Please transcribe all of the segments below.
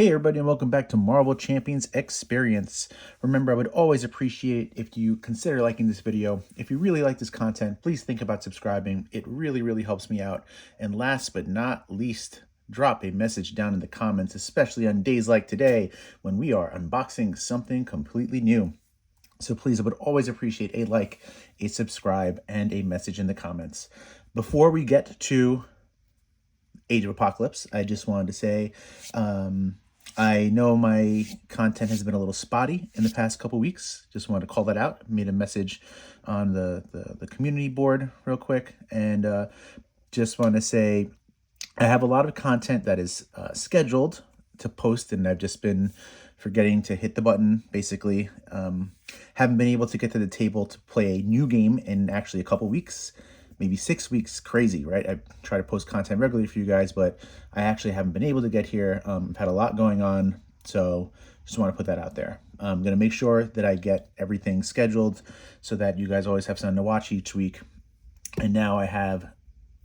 Hey everybody, and welcome back to Marvel Champions Experience. Remember, I would always appreciate if you consider liking this video. If you really like this content, please think about subscribing. It really helps me out. And last but not least, drop a message down in the comments, especially on days like today when we are unboxing something completely new. So please, I would always appreciate a like, a subscribe, and a message in the comments. Before we get to Age of Apocalypse, I just wanted to say, I know my content has been a little spotty in the past couple weeks. Just wanted to call that out. Made a message on the community board real quick. And just want to say I have a lot of content that is scheduled to post, and I've just been forgetting to hit the button, basically. Haven't been able to get to the table to play a new game in actually a couple weeks. Maybe 6 weeks. Crazy, right? I try to post content regularly for you guys, but I actually haven't been able to get here. I've had a lot going on, so just want to put that out there. I'm going to make sure that I get everything scheduled so that you guys always have something to watch each week. And now I have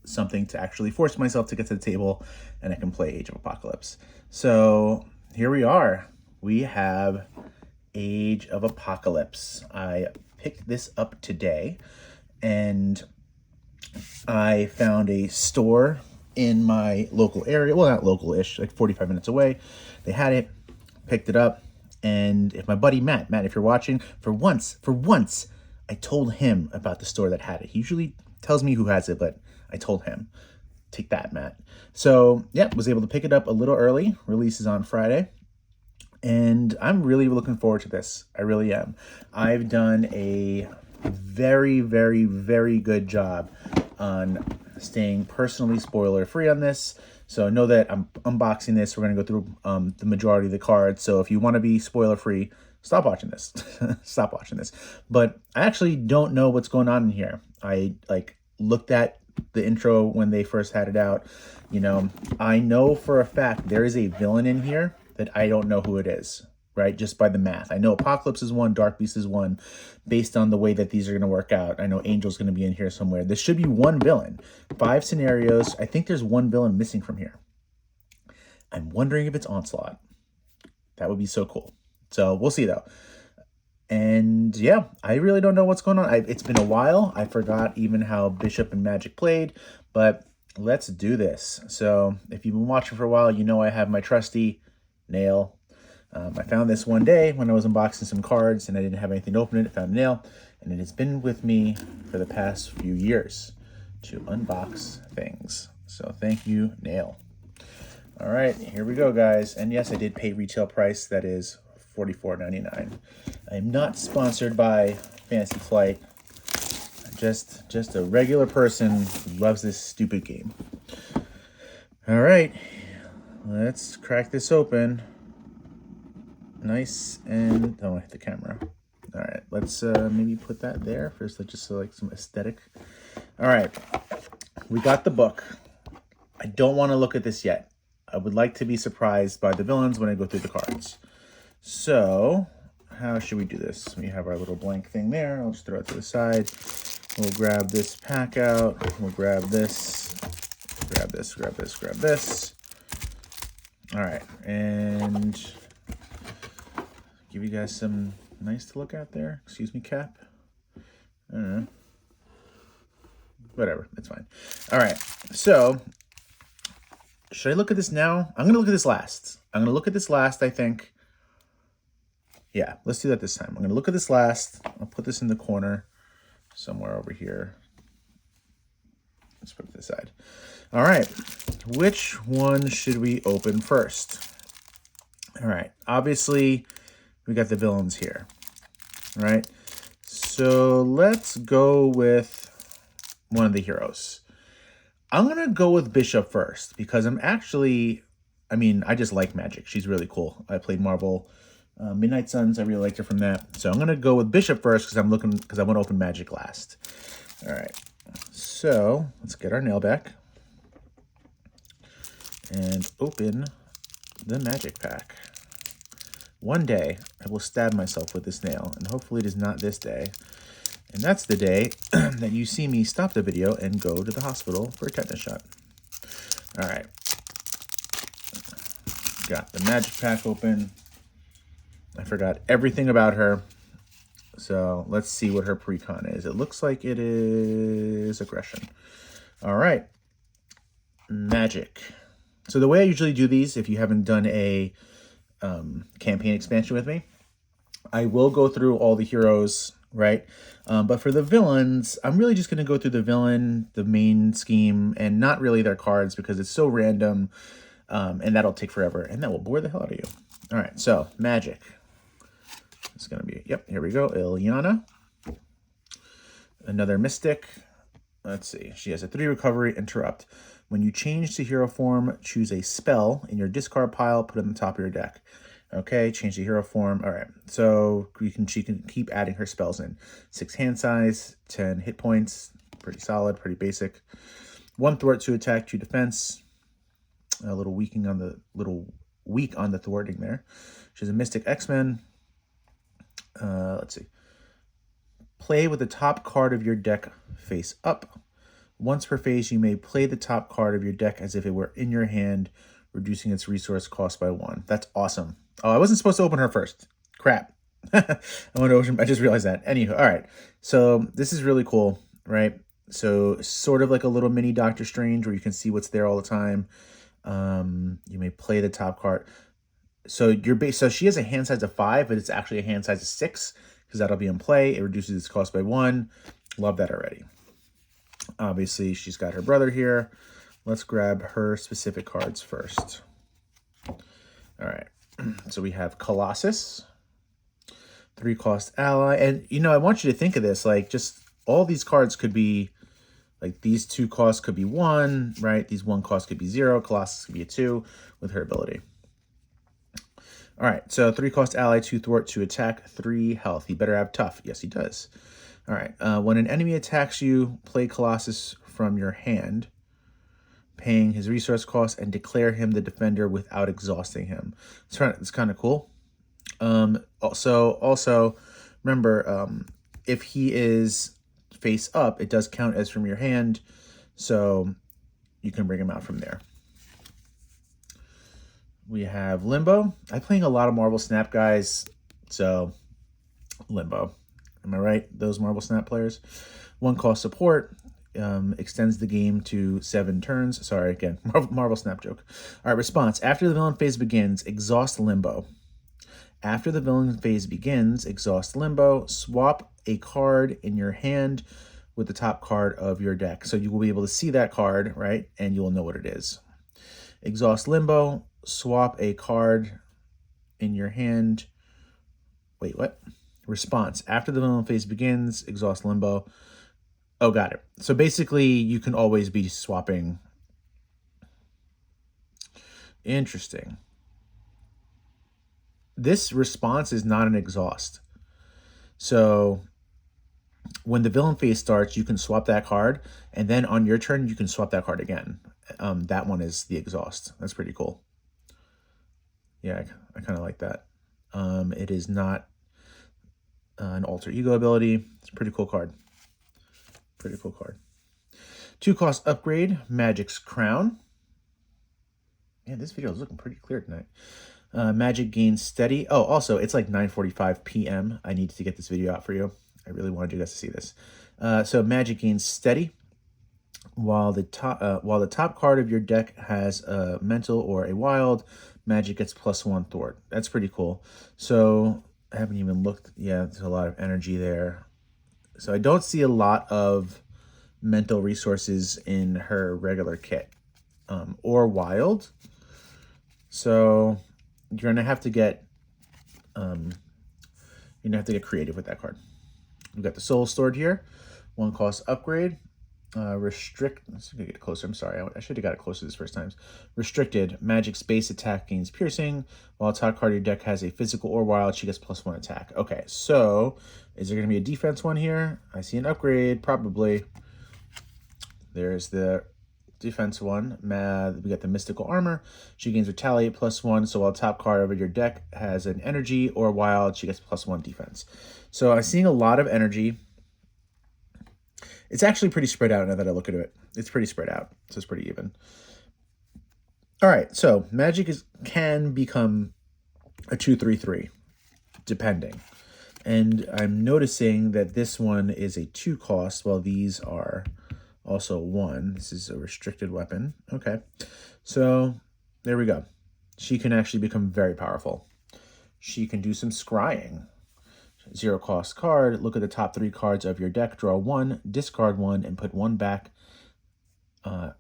something to actually force myself to get to the table, and I can play Age of Apocalypse. So here we are. We have Age of Apocalypse. I picked this up today, and I found a store in my local area. Well, not local-ish, like 45 minutes away. They had it, picked it up. And if my buddy Matt, if you're watching, for once, I told him about the store that had it. He usually tells me who has it, but I told him. Take that, Matt. So, yeah, was able to pick it up a little early. Release is on Friday. And I'm really looking forward to this. I really am. I've done a very good job on staying personally spoiler free on this. So know that I'm unboxing this. We're going to go through the majority of the cards. So if you want to be spoiler free, stop watching this. Stop watching this. But I actually don't know what's going on in here. I looked at the intro when they first had it out. You know, I know for a fact there is a villain in here that I don't know who it is, right? Just by the math. I know Apocalypse is one, Dark Beast is one, based on the way that these are going to work out. I know Angel's going to be in here somewhere. There should be one villain. 5 scenarios. I think there's one villain missing from here. I'm wondering if it's Onslaught. That would be so cool. So we'll see though. And yeah, I really don't know what's going on. It's been a while. I forgot even how Bishop and Magic played, but let's do this. So if you've been watching for a while, you know I have my trusty nail. I found this one day when I was unboxing some cards and I didn't have anything to open it. I found a nail, and it has been with me for the past few years to unbox things. So thank you, nail. All right, here we go, guys. And yes, I did pay retail price. That is $44.99. I'm not sponsored by Fantasy Flight. I'm just a regular person who loves this stupid game. All right, let's crack this open. Nice, and don't hit the camera. All right, let's maybe put that there first, just like some aesthetic. All right, we got the book. I don't want to look at this yet. I would like to be surprised by the villains when I go through the cards. So how should we do this? We have our little blank thing there. I'll just throw it to the side. We'll grab this pack out. We'll grab this, grab this. All right, and give you guys some nice to look at there. Excuse me, Cap. I don't know. Whatever, it's fine. All right, so should I look at this now? I'm going to look at this last. I think. Yeah, let's do that this time. I'm going to look at this last. I'll put this in the corner somewhere over here. Let's put it to the side. All right, which one should we open first? All right, obviously, we got the villains here, right? So let's go with one of the heroes. I'm going to go with Bishop first because I just like Magic. She's really cool. I played Marvel Midnight Suns. I really liked her from that. So I'm going to go with Bishop first because I want to open Magic last. All right. So let's get our nail back and open the Magic pack. One day, I will stab myself with this nail, and hopefully it is not this day. And that's the day that you see me stop the video and go to the hospital for a tetanus shot. All right. got the magic pack open. I forgot everything about her. So let's see what her precon is. It looks like it is aggression. All right. Magic. So the way I usually do these, if you haven't done a campaign expansion with me, I will go through all the heroes, right? But for the villains, I'm really just going to go through the villain, the main scheme, and not really their cards because it's so random, and that'll take forever, and that will bore the hell out of you. All right, so magic. It's going to be, yep, here we go, Ilyana. Another mystic. Let's see, she has a 3 recovery, interrupt. When you change to hero form, choose a spell in your discard pile, put it on the top of your deck. Okay, change the hero form. All right, so she can keep adding her spells in. 6 hand size, 10 hit points. Pretty solid, pretty basic. 1 thwart, 2 attack, 2 defense. A little weak on the thwarting there. She has a Mystic X-Men. Let's see. Play with the top card of your deck face up. Once per phase, you may play the top card of your deck as if it were in your hand, reducing its resource cost by 1. That's awesome. Oh, I wasn't supposed to open her first. Crap. I just realized that. Anywho, all right. So this is really cool, right? So sort of like a little mini Doctor Strange where you can see what's there all the time. You may play the top card. So so she has a hand size of 5, but it's actually a hand size of 6 because that'll be in play. It reduces its cost by 1. Love that already. Obviously, she's got her brother here. Let's grab her specific cards first. All right. So we have Colossus, 3-cost ally. And, you know, I want you to think of this. Like, just all these cards could be, like, these 2 costs could be 1, right? These 1 cost could be 0. Colossus could be a 2 with her ability. All right. So 3-cost ally, 2 thwart, 2 attack, 3 health. He better have tough. Yes, he does. All right, when an enemy attacks you, play Colossus from your hand, paying his resource cost, and declare him the defender without exhausting him. It's kind of cool. Also, remember, if he is face up, it does count as from your hand, so you can bring him out from there. We have Limbo. I'm playing a lot of Marvel Snap guys, so Limbo. Am I right? Those Marvel Snap players. 1-cost support. Extends the game to 7 turns. Sorry, again, Marvel Snap joke. All right, response. After the villain phase begins, exhaust Limbo. After the villain phase begins, exhaust Limbo. Swap a card in your hand with the top card of your deck. So you will be able to see that card, right? And you will know what it is. Exhaust Limbo. Swap a card in your hand. Wait, what? Response. After the villain phase begins, exhaust Limbo. Oh, got it. So basically, you can always be swapping. Interesting. This response is not an exhaust. So when the villain phase starts, you can swap that card, and then on your turn, you can swap that card again. That one is the exhaust. That's pretty cool. Yeah, I kind of like that. It is not an alter ego ability. It's a pretty cool card. Pretty cool card. 2-cost upgrade, Magic's Crown. Man, this video is looking pretty clear tonight. Magic gains steady. Oh, also, it's like 9:45 p.m. I need to get this video out for you. I really wanted you guys to see this. So Magic gains steady. While the top card of your deck has a mental or a wild, Magic gets +1 thwart. That's pretty cool. So I haven't even looked. Yeah, there's a lot of energy there. So I don't see a lot of mental resources in her regular kit or wild. So you're gonna have to get creative with that card. We've got the soul stored here. 1-cost upgrade. Restrict. Let's get closer. I'm sorry. I should have got it closer this first time. Restricted. Magic's base attack gains piercing. While a top card of your deck has a physical or wild, she gets +1 attack. Okay, so is there going to be a defense one here? I see an upgrade, probably. There's the defense one. We got the mystical armor. She gains retaliate +1. So while top card over your deck has an energy or wild, she gets +1 defense. So I'm seeing a lot of energy. It's actually pretty spread out now that I look at it. It's pretty spread out, so it's pretty even. All right, so magic can become a 2/3/3, depending. And I'm noticing that this one is a 2 cost, while these are also 1. This is a restricted weapon. Okay, so there we go. She can actually become very powerful. She can do some scrying. 0 cost card. Look at the top 3 cards of your deck. Draw 1, discard 1, and put 1 back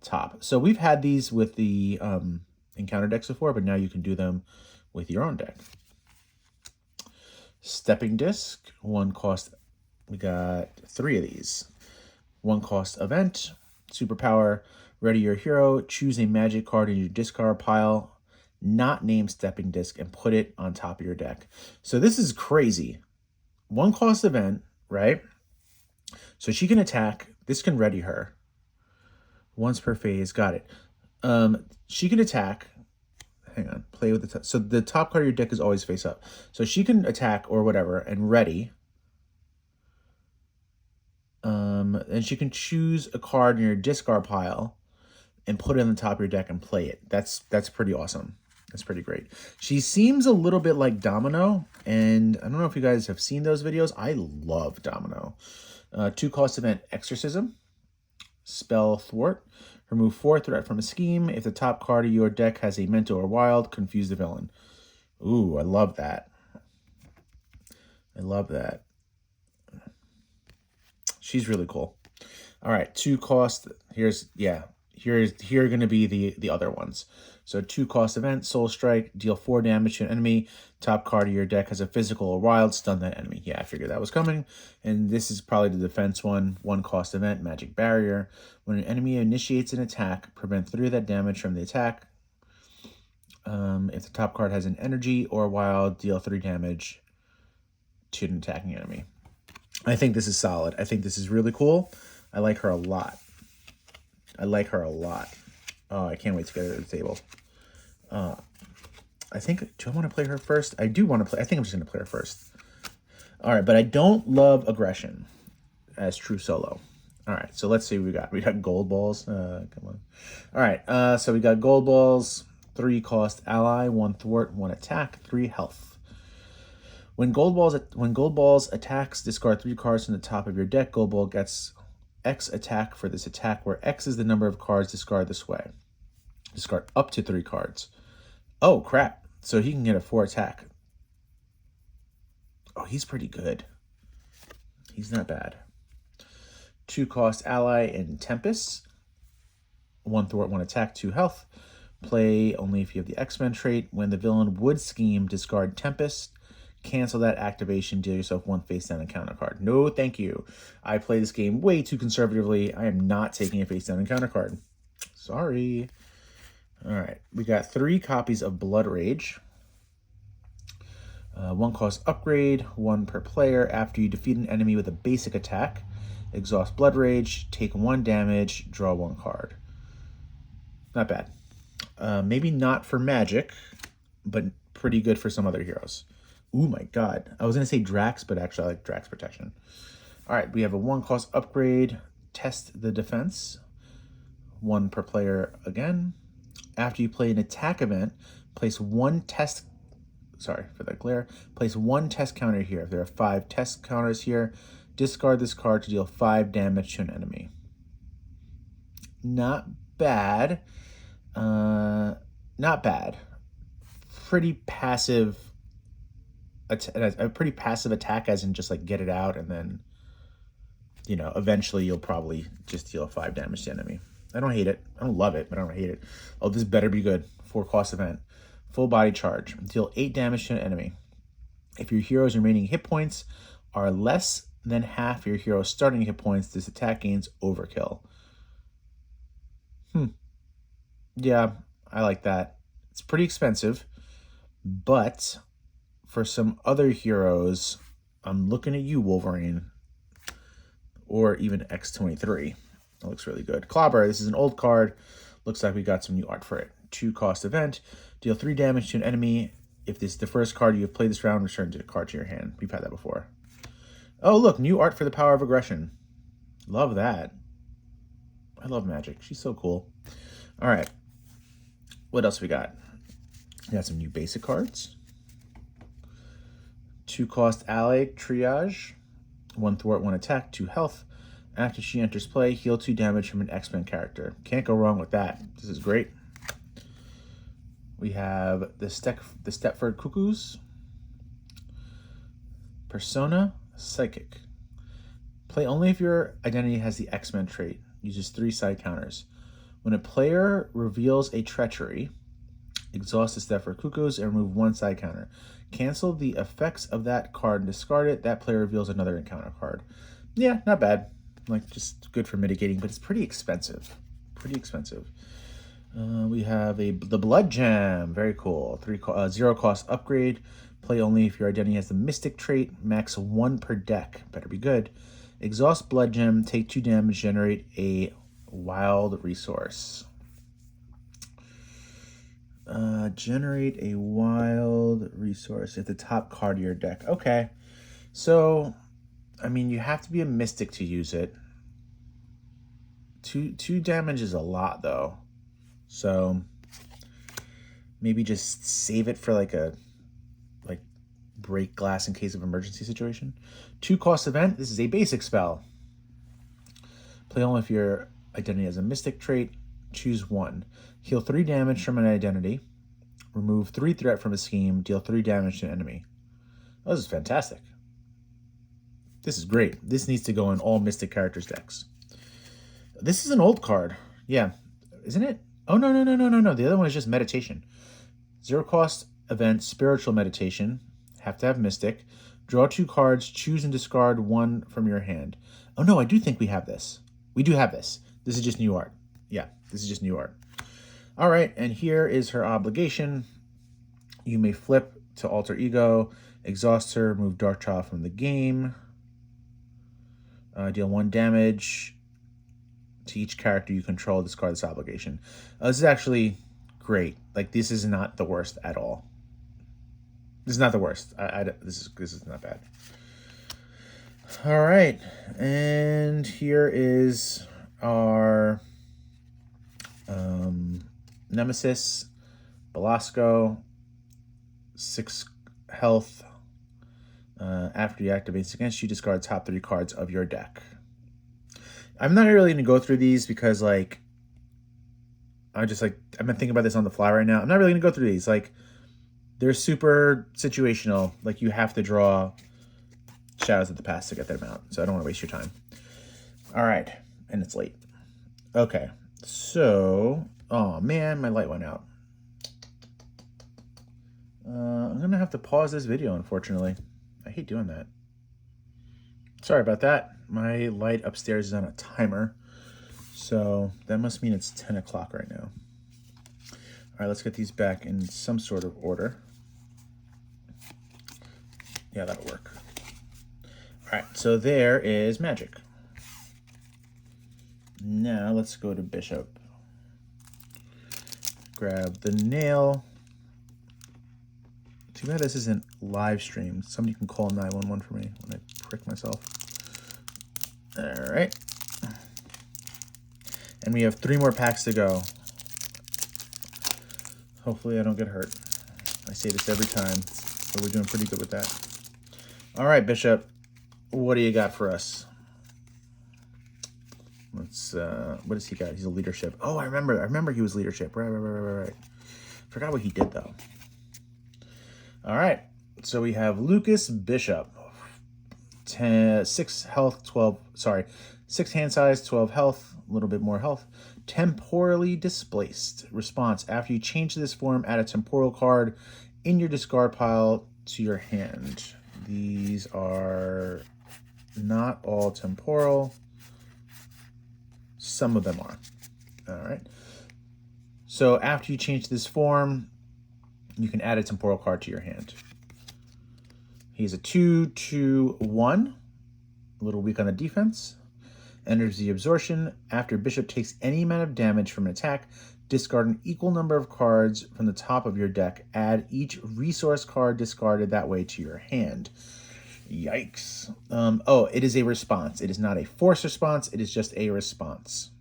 top. So we've had these with the encounter decks before, but now you can do them with your own deck. Stepping Disc, 1 cost. We got 3 of these. 1 cost event. Superpower. Ready your hero. Choose a magic card in your discard pile, not named Stepping Disc, and put it on top of your deck. So this is crazy. 1 cost event, right? So she can attack. This can ready her. Once per phase. Got it. She can attack. Hang on. Play with the so the top card of your deck is always face up. So she can attack or whatever and ready. And she can choose a card in your discard pile and put it on the top of your deck and play it. That's pretty awesome. That's pretty great. She seems a little bit like Domino, and I don't know if you guys have seen those videos. I love Domino. 2 cost event, Exorcism. Spell Thwart. Remove 4 threat from a scheme. If the top card of your deck has a mental or wild, confuse the villain. Ooh, I love that. I love that. She's really cool. All right, 2 cost. Here are going to be the other ones. So 2 cost event, Soul Strike, deal 4 damage to an enemy. Top card of your deck has a physical or wild, stun that enemy. Yeah, I figured that was coming. And this is probably the defense one. 1 cost event, Magic Barrier. When an enemy initiates an attack, prevent 3 of that damage from the attack. If the top card has an energy or wild, deal 3 damage to an attacking enemy. I think this is solid. I think this is really cool. I like her a lot. I like her a lot. Oh, I can't wait to get her to the table. I think, do I want to play her first? I do want to play. I think I'm just going to play her first. All right, but I don't love aggression as true solo. All right, so let's see what we got. We got gold balls. Come on. All right, so we got gold balls, 3 cost ally, 1 thwart, 1 attack, 3 health. When gold balls attacks, discard 3 cards from the top of your deck. Gold ball gets X attack for this attack, where X is the number of cards discard this way. Discard up to 3 cards. Oh, crap. So he can get a 4 attack. Oh, he's pretty good. He's not bad. 2 cost ally in Tempest. 1 thwart, 1 attack, 2 health. Play only if you have the X-Men trait. When the villain would scheme, discard Tempest. Cancel that activation, deal yourself 1 face down encounter card. No, thank you. I play this game way too conservatively. I am not taking a face down encounter card. Sorry. All right, we got 3 copies of Blood Rage. 1 cost upgrade, 1 per player. After you defeat an enemy with a basic attack, exhaust Blood Rage, take 1 damage, draw 1 card. Not bad. Maybe not for Magic, but pretty good for some other heroes. Oh my god. I was going to say Drax, but actually I like Drax Protection. All right, we have a 1 cost upgrade. Test the defense. 1 per player again. After you play an attack event, place 1 test... Sorry for that glare. Place 1 test counter here. If there are 5 test counters here, discard this card to deal 5 damage to an enemy. Not bad. Not bad. Pretty passive... a pretty passive attack, as in just like get it out, and then, you know, eventually you'll probably just deal 5 damage to the enemy. I don't hate it. I don't love it, but I don't hate it. Oh, this better be good. 4 cost event. Full body charge. Deal 8 damage to an enemy. If your hero's remaining hit points are less than half your hero's starting hit points, this attack gains overkill. Yeah, I like that. It's pretty expensive, but for some other heroes, I'm looking at you, Wolverine, or even X-23. That looks really good. Clobber, this is an old card. Looks like we got some new art for it. 2 cost event. Deal 3 damage to an enemy. If this is the first card you have played this round, return to the card to your hand. We've had that before. Oh, look, new art for the Power of Aggression. Love that. I love Magic. She's so cool. All right. What else we got? We got some new basic cards. 2-cost ally triage. 1 thwart, 1 attack, 2 health. After she enters play, heal 2 damage from an X-Men character. Can't go wrong with that. This is great. We have the Stepford Cuckoos. Persona Psychic. Play only if your identity has the X-Men trait. Uses 3 side counters. When a player reveals a treachery, exhaust the Stepford Cuckoos and remove 1 side counter. Cancel the effects of that card and discard it. That player reveals another encounter card. Yeah, not bad. Like, just good for mitigating, but it's pretty expensive. Pretty expensive. We have the Blood Gem. Very cool. 0 cost upgrade. Play only if your identity has the Mystic trait. Max 1 per deck. Better be good. Exhaust Blood Gem. Take 2 damage. Generate a wild resource. Generate a wild resource at the top card of your deck. Okay. So, I mean, you have to be a Mystic to use it. Two damage is a lot, though. So, maybe just save it for like break glass in case of emergency situation. 2-cost event. This is a basic spell. Play only if your identity has a Mystic trait. Choose 1. Heal 3 damage from an identity. Remove 3 threat from a scheme. Deal 3 damage to an enemy. Oh, this is fantastic. This is great. This needs to go in all Mystic characters decks. This is an old card. Yeah. Isn't it? Oh, no. The other one is just meditation. 0 cost event, spiritual meditation. Have to have Mystic. Draw 2 cards. Choose and discard 1 from your hand. Oh, no, I do think we have this. We do have this. This is just new art. Yeah, this is just new art. All right, and here is her obligation. You may flip to Alter Ego, exhaust her, remove Darkchild from the game. Deal 1 damage to each character you control. Discard this obligation. This is actually great. Like, this is not the worst at all. This is not the worst. This is not bad. All right, and here is our Nemesis, Belasco, 6 health. After he activates against you, discard top 3 cards of your deck. I'm not really going to go through these because, like, I've been thinking about this on the fly right now. I'm not really going to go through these. Like, they're super situational. Like, you have to draw Shadows of the Past to get them out. So I don't want to waste your time. All right. And it's late. Okay. So, oh man, my light went out. I'm going to have to pause this video, unfortunately. I hate doing that. Sorry about that. My light upstairs is on a timer. So that must mean it's 10 o'clock right now. All right, let's get these back in some sort of order. Yeah, that'll work. All right, so there is Magic. Now let's go to Bishop. Grab the nail. Too bad this isn't live stream. Somebody can call 911 for me when I prick myself. All right. And we have 3 more packs to go. Hopefully I don't get hurt. I say this every time, but we're doing pretty good with that. All right, Bishop. What do you got for us? Let's, what does he got? He's a leadership. Oh, I remember he was leadership. Right. Forgot what he did, though. All right. So we have Lucas Bishop. 6 health, 12, sorry. 6 hand size, 12 health, a little bit more health. Temporally displaced. Response. After you change this form, add a temporal card in your discard pile to your hand. These are not all temporal. Some of them are. All right. So after you change this form, you can add a temporal card to your hand. He's a 2/2/1. A little weak on the defense. Enters the absorption. After Bishop takes any amount of damage from an attack, discard an equal number of cards from the top of your deck. Add each resource card discarded that way to your hand. Yikes. Oh, it is a response. It is not a force response. It is just a response.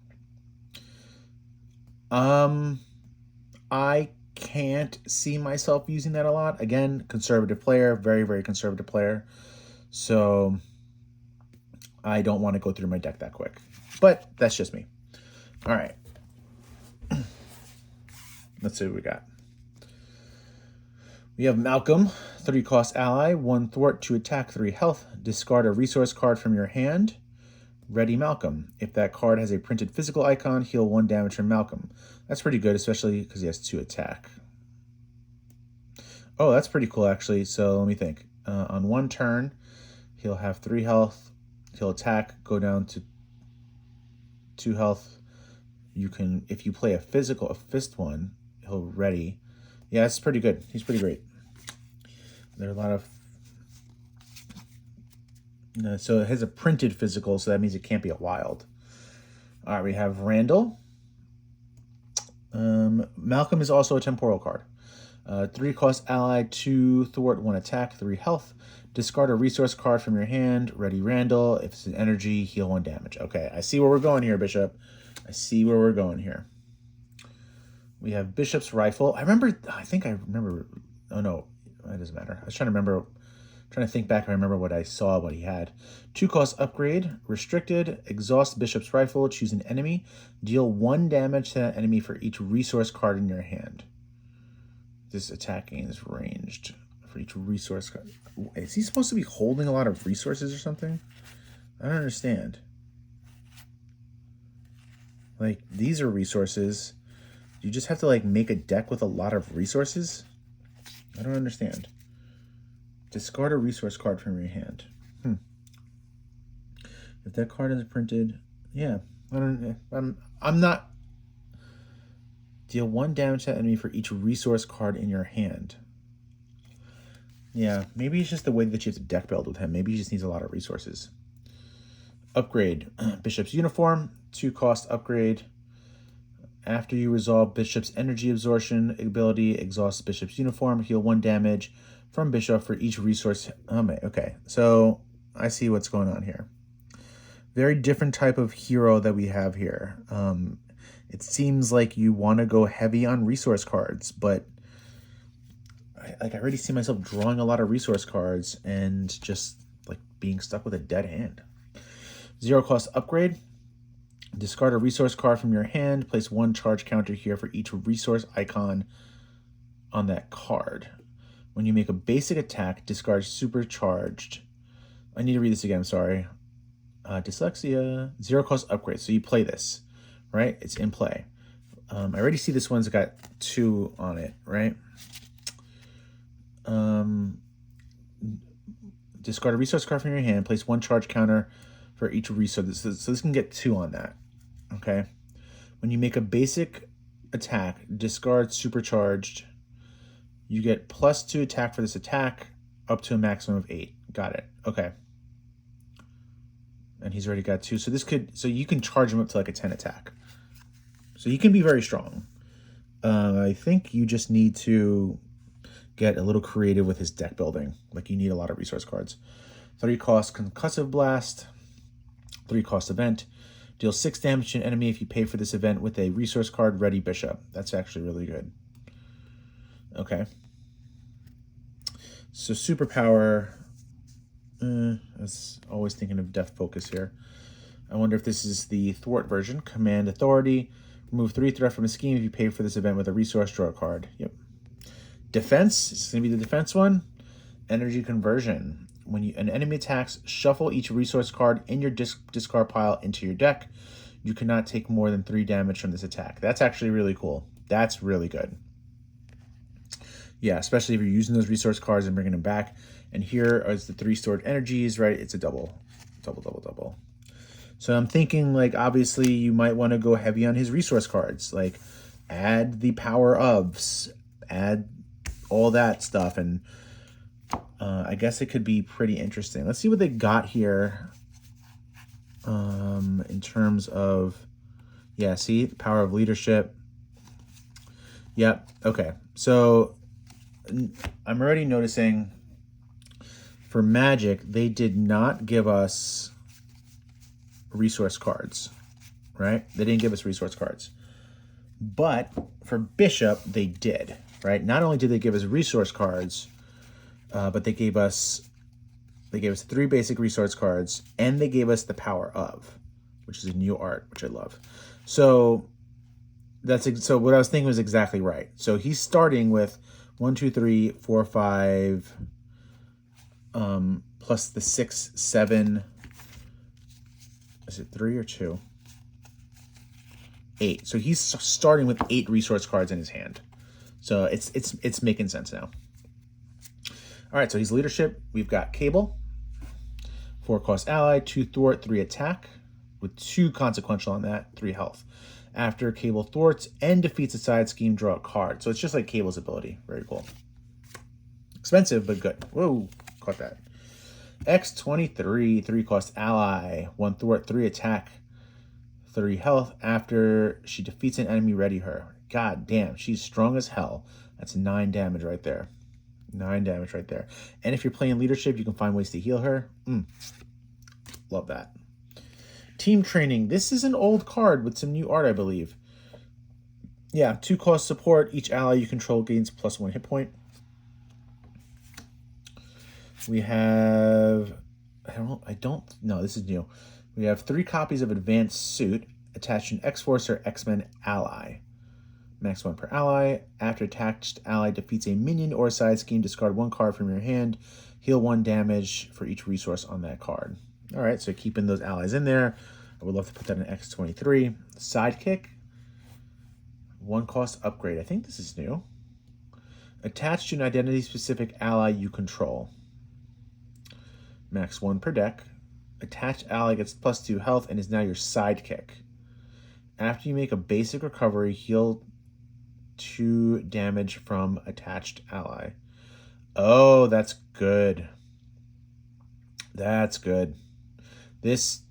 I can't see myself using that a lot. Again, conservative player, very, very conservative player. So I don't want to go through my deck that quick. But that's just me. All right. Let's see what we got. We have Malcolm, 3 cost ally, 1 thwart, 2 attack, 3 health. Discard a resource card from your hand. Ready Malcolm. If that card has a printed physical icon, heal 1 damage from Malcolm. That's pretty good, especially because he has 2 attack. Oh, that's pretty cool, actually. So let me think. On 1 turn, he'll have 3 health. He'll attack, go down to 2 health. You can, if you play a fist one, he'll ready. Yeah, that's pretty good. He's pretty great. There are a lot of... so it has a printed physical, so that means it can't be a wild. All right, we have Randall. Malcolm is also a temporal card. 3 cost ally, 2 thwart, 1 attack, 3 health. Discard a resource card from your hand. Ready Randall. If it's an energy, heal 1 damage. Okay, I see where we're going here, Bishop. I see where we're going here. We have Bishop's Rifle. I think I remember. Oh, no, that doesn't matter. I was trying to think back. I remember what I saw, what he had. 2 cost upgrade, restricted, exhaust Bishop's Rifle, choose an enemy, deal 1 damage to that enemy for each resource card in your hand. This attacking is ranged for each resource card. Is he supposed to be holding a lot of resources or something? I don't understand. Like, these are resources. You just have to, like, make a deck with a lot of resources? I don't understand. Discard a resource card from your hand. If that card is printed, yeah. I'm not... Deal 1 damage to that enemy for each resource card in your hand. Yeah, maybe it's just the way that you have to deck build with him. Maybe he just needs a lot of resources. Upgrade. Bishop's Uniform. 2 cost upgrade. After you resolve Bishop's energy absorption ability, exhaust Bishop's Uniform, heal 1 damage from Bishop for each resource. Okay, so I see what's going on here. Very different type of hero that we have here. It seems like you want to go heavy on resource cards, but I already see myself drawing a lot of resource cards and just like being stuck with a dead hand. 0 cost upgrade. Discard a resource card from your hand. Place 1 charge counter here for each resource icon on that card. When you make a basic attack, discard supercharged. I need to read this again, I'm sorry. Dyslexia. 0 cost upgrade. So you play this, right? It's in play. I already see this one's got 2 on it, right? Discard a resource card from your hand. Place 1 charge counter for each resource. So this can get 2 on that. Okay. When you make a basic attack, discard supercharged. You get +2 attack for this attack, up to a maximum of 8. Got it. Okay. And he's already got 2. So you can charge him up to like a 10 attack. So he can be very strong. I think you just need to get a little creative with his deck building. Like you need a lot of resource cards. 3 cost Concussive Blast. 3 cost event. Deal 6 damage to an enemy if you pay for this event with a resource card, Ready Bishop. That's actually really good. Okay. So superpower. I was always thinking of Death Focus here. I wonder if this is the thwart version. Command Authority. Remove 3 threat from a scheme if you pay for this event with a resource, draw a card. Yep. Defense. This is going to be the defense one. Energy Conversion. When an enemy attacks, shuffle each resource card in your discard pile into your deck. You cannot take more than 3 damage from this attack. That's actually really cool. That's really good. Yeah, especially if you're using those resource cards and bringing them back. And here is the 3 stored energies, right? It's a double. So I'm thinking, like, obviously you might want to go heavy on his resource cards. Like, add the power ofs, add all that stuff, and I guess it could be pretty interesting. Let's see what they got here in terms of, yeah, see, power of leadership. Yep, okay. So I'm already noticing for Magic, they did not give us resource cards, right? They didn't give us resource cards. But for Bishop, they did, right? Not only did they give us resource cards, but they gave us 3 basic resource cards, and they gave us the Power of, which is a new art, which I love. So so what I was thinking was exactly right. So he's starting with 1, 2, 3, 4, 5, plus the 6, 7. Is it 3 or 2? 8. So he's starting with 8 resource cards in his hand. So it's making sense now. All right, so he's leadership. We've got Cable, 4 cost ally, 2 thwart, 3 attack, with 2 consequential on that, 3 health. After Cable thwarts and defeats a side scheme, draw a card. So it's just like Cable's ability. Very cool. Expensive, but good. Whoa, caught that. X23, 3 cost ally, 1 thwart, 3 attack, 3 health. After she defeats an enemy, ready her. God damn, she's strong as hell. That's 9 damage right there. 9 damage right there. And if you're playing leadership, you can find ways to heal her. Love that. Team training. This is an old card with some new art, I believe. Yeah, 2 cost support. Each ally you control gains +1 hit point. We have... No, this is new. We have 3 copies of Advanced Suit attached to an X-Force or X-Men ally. Max 1 per ally. After attached ally defeats a minion or side scheme, discard 1 card from your hand. Heal 1 damage for each resource on that card. All right, so keeping those allies in there. I would love to put that in X23. Sidekick. 1 cost upgrade. I think this is new. Attached to an identity-specific ally you control. Max 1 per deck. Attached ally gets +2 health and is now your sidekick. After you make a basic recovery, heal 2 damage from attached ally. Oh, that's good. That's good. This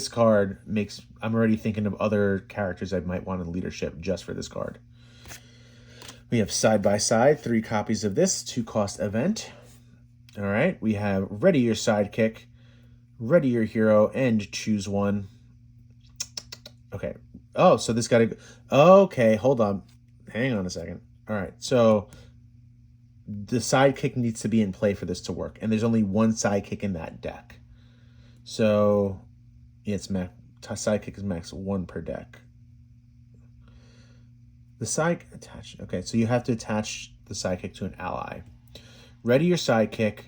card makes... I'm already thinking of other characters I might want in leadership just for this card. We have side by side, 3 copies of this, 2 cost event. All right, we have ready your sidekick, ready your hero, and choose 1. Okay. Oh, so this got to... Okay, hold on. Hang on a second. All right, so the sidekick needs to be in play for this to work, and there's only 1 sidekick in that deck. So, yeah, sidekick is max 1 per deck. The attach. Okay, so you have to attach the sidekick to an ally. Ready your sidekick.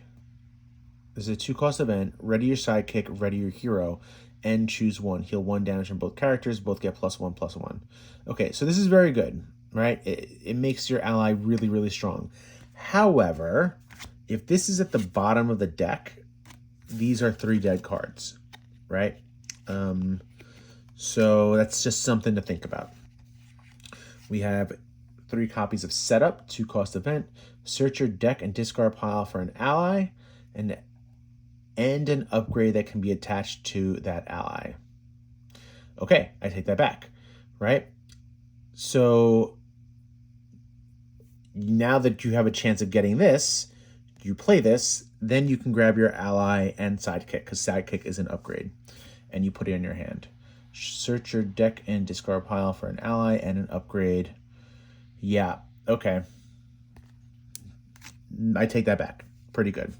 This is a 2 cost event. Ready your sidekick, ready your hero, and choose 1. Heal 1 damage from both characters. Both get +1/+1. Okay, so this is very good, right? It makes your ally really, really strong. However, if this is at the bottom of the deck, these are 3 dead cards, right? So that's just something to think about. We have 3 copies of Setup, 2 cost event. Search your deck and discard pile for an ally, and an upgrade that can be attached to that ally. Okay, I take that back, right? So now that you have a chance of getting this, you play this, then you can grab your ally and sidekick, because sidekick is an upgrade, and you put it in your hand. Search your deck and discard pile for an ally and an upgrade. Yeah, okay. I take that back. Pretty good.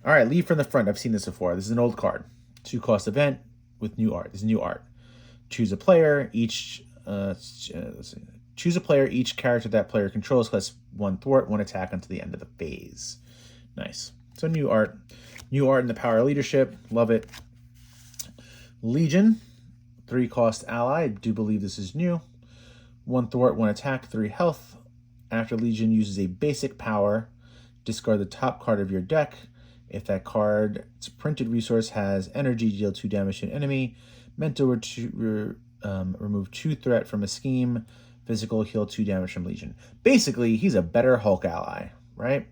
All right, lead from the front. I've seen this before. This is an old card. 2 cost event with new art. This is new art. Choose a player. Choose a player. Each character that player controls has 1 thwart, 1 attack until the end of the phase. Nice. So new art. New art in the power of leadership. Love it. Legion. 3 cost ally. I do believe this is new. 1 thwart, 1 attack, 3 health. After Legion uses a basic power, discard the top card of your deck. If that card's printed resource has energy, deal 2 damage to an enemy. Mental remove 2 threat from a scheme. Physical, heal 2 damage from Legion. Basically, he's a better Hulk ally, right?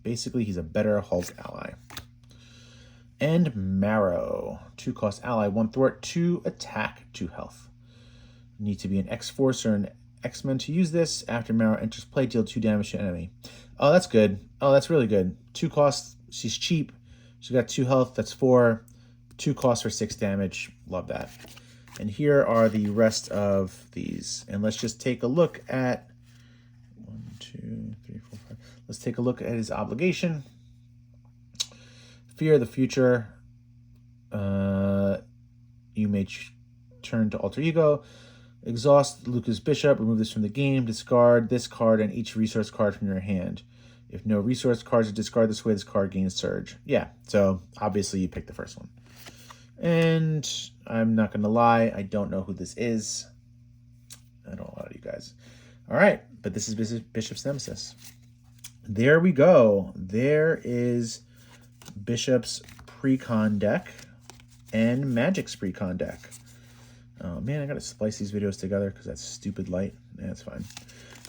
Basically, he's a better Hulk ally. And Marrow. 2 cost ally, 1 thwart, 2 attack, 2 health. Need to be an X-Force or an X-Men to use this. After Marrow enters play, deal 2 damage to enemy. Oh, that's good. Oh, that's really good. 2 costs. She's cheap. She's got 2 health. That's 4. 2 costs for 6 damage. Love that. And here are the rest of these. And let's just take a look at 1, 2, 3, 4, 5. Let's take a look at his obligation. Fear the future. You may turn to alter ego. Exhaust Lucas Bishop. Remove this from the game. Discard this card and each resource card from your hand. If no resource cards are discarded this way, this card gains surge. Yeah, so obviously you picked the first one. And I'm not going to lie, I don't know who this is. I don't know a lot of you guys. All right, but this is Bishop's Nemesis. There we go. There is Bishop's Precon deck and Magic's Precon deck. Oh man, I got to splice these videos together because that's stupid light. Yeah, that's fine.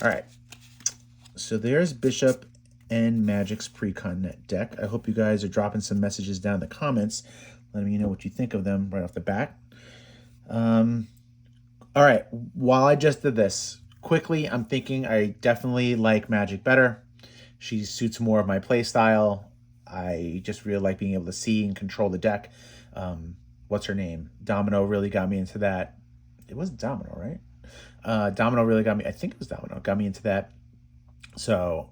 All right, so there's Bishop and Magic's Precon deck. I hope you guys are dropping some messages down in the comments, letting me know what you think of them right off the bat. All right, while I just did this, quickly, I'm thinking I definitely like Magic better. She suits more of my play style. I just really like being able to see and control the deck. What's her name? Domino really got me into that. It wasn't Domino, right? Domino really got me. I think it was Domino. Got me into that. So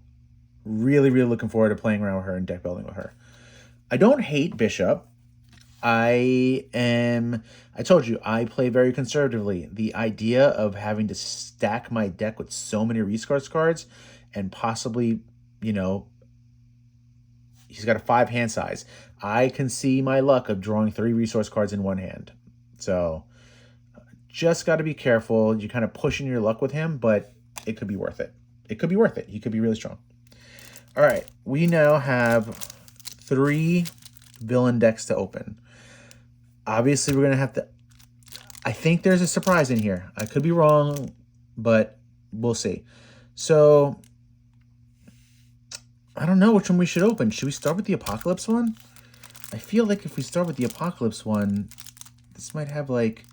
really, really looking forward to playing around with her and deck building with her. I don't hate Bishop. I told you, I play very conservatively. The idea of having to stack my deck with so many resource cards and possibly, you know, he's got a 5 hand size. I can see my luck of drawing 3 resource cards in one hand. So just got to be careful. You're kind of pushing your luck with him, but it could be worth it. It could be worth it. He could be really strong. All right. We now have 3 villain decks to open. Obviously, we're going to have to... I think there's a surprise in here. I could be wrong, but we'll see. So, I don't know which one we should open. Should we start with the Apocalypse one? I feel like if we start with the Apocalypse one, this might have like...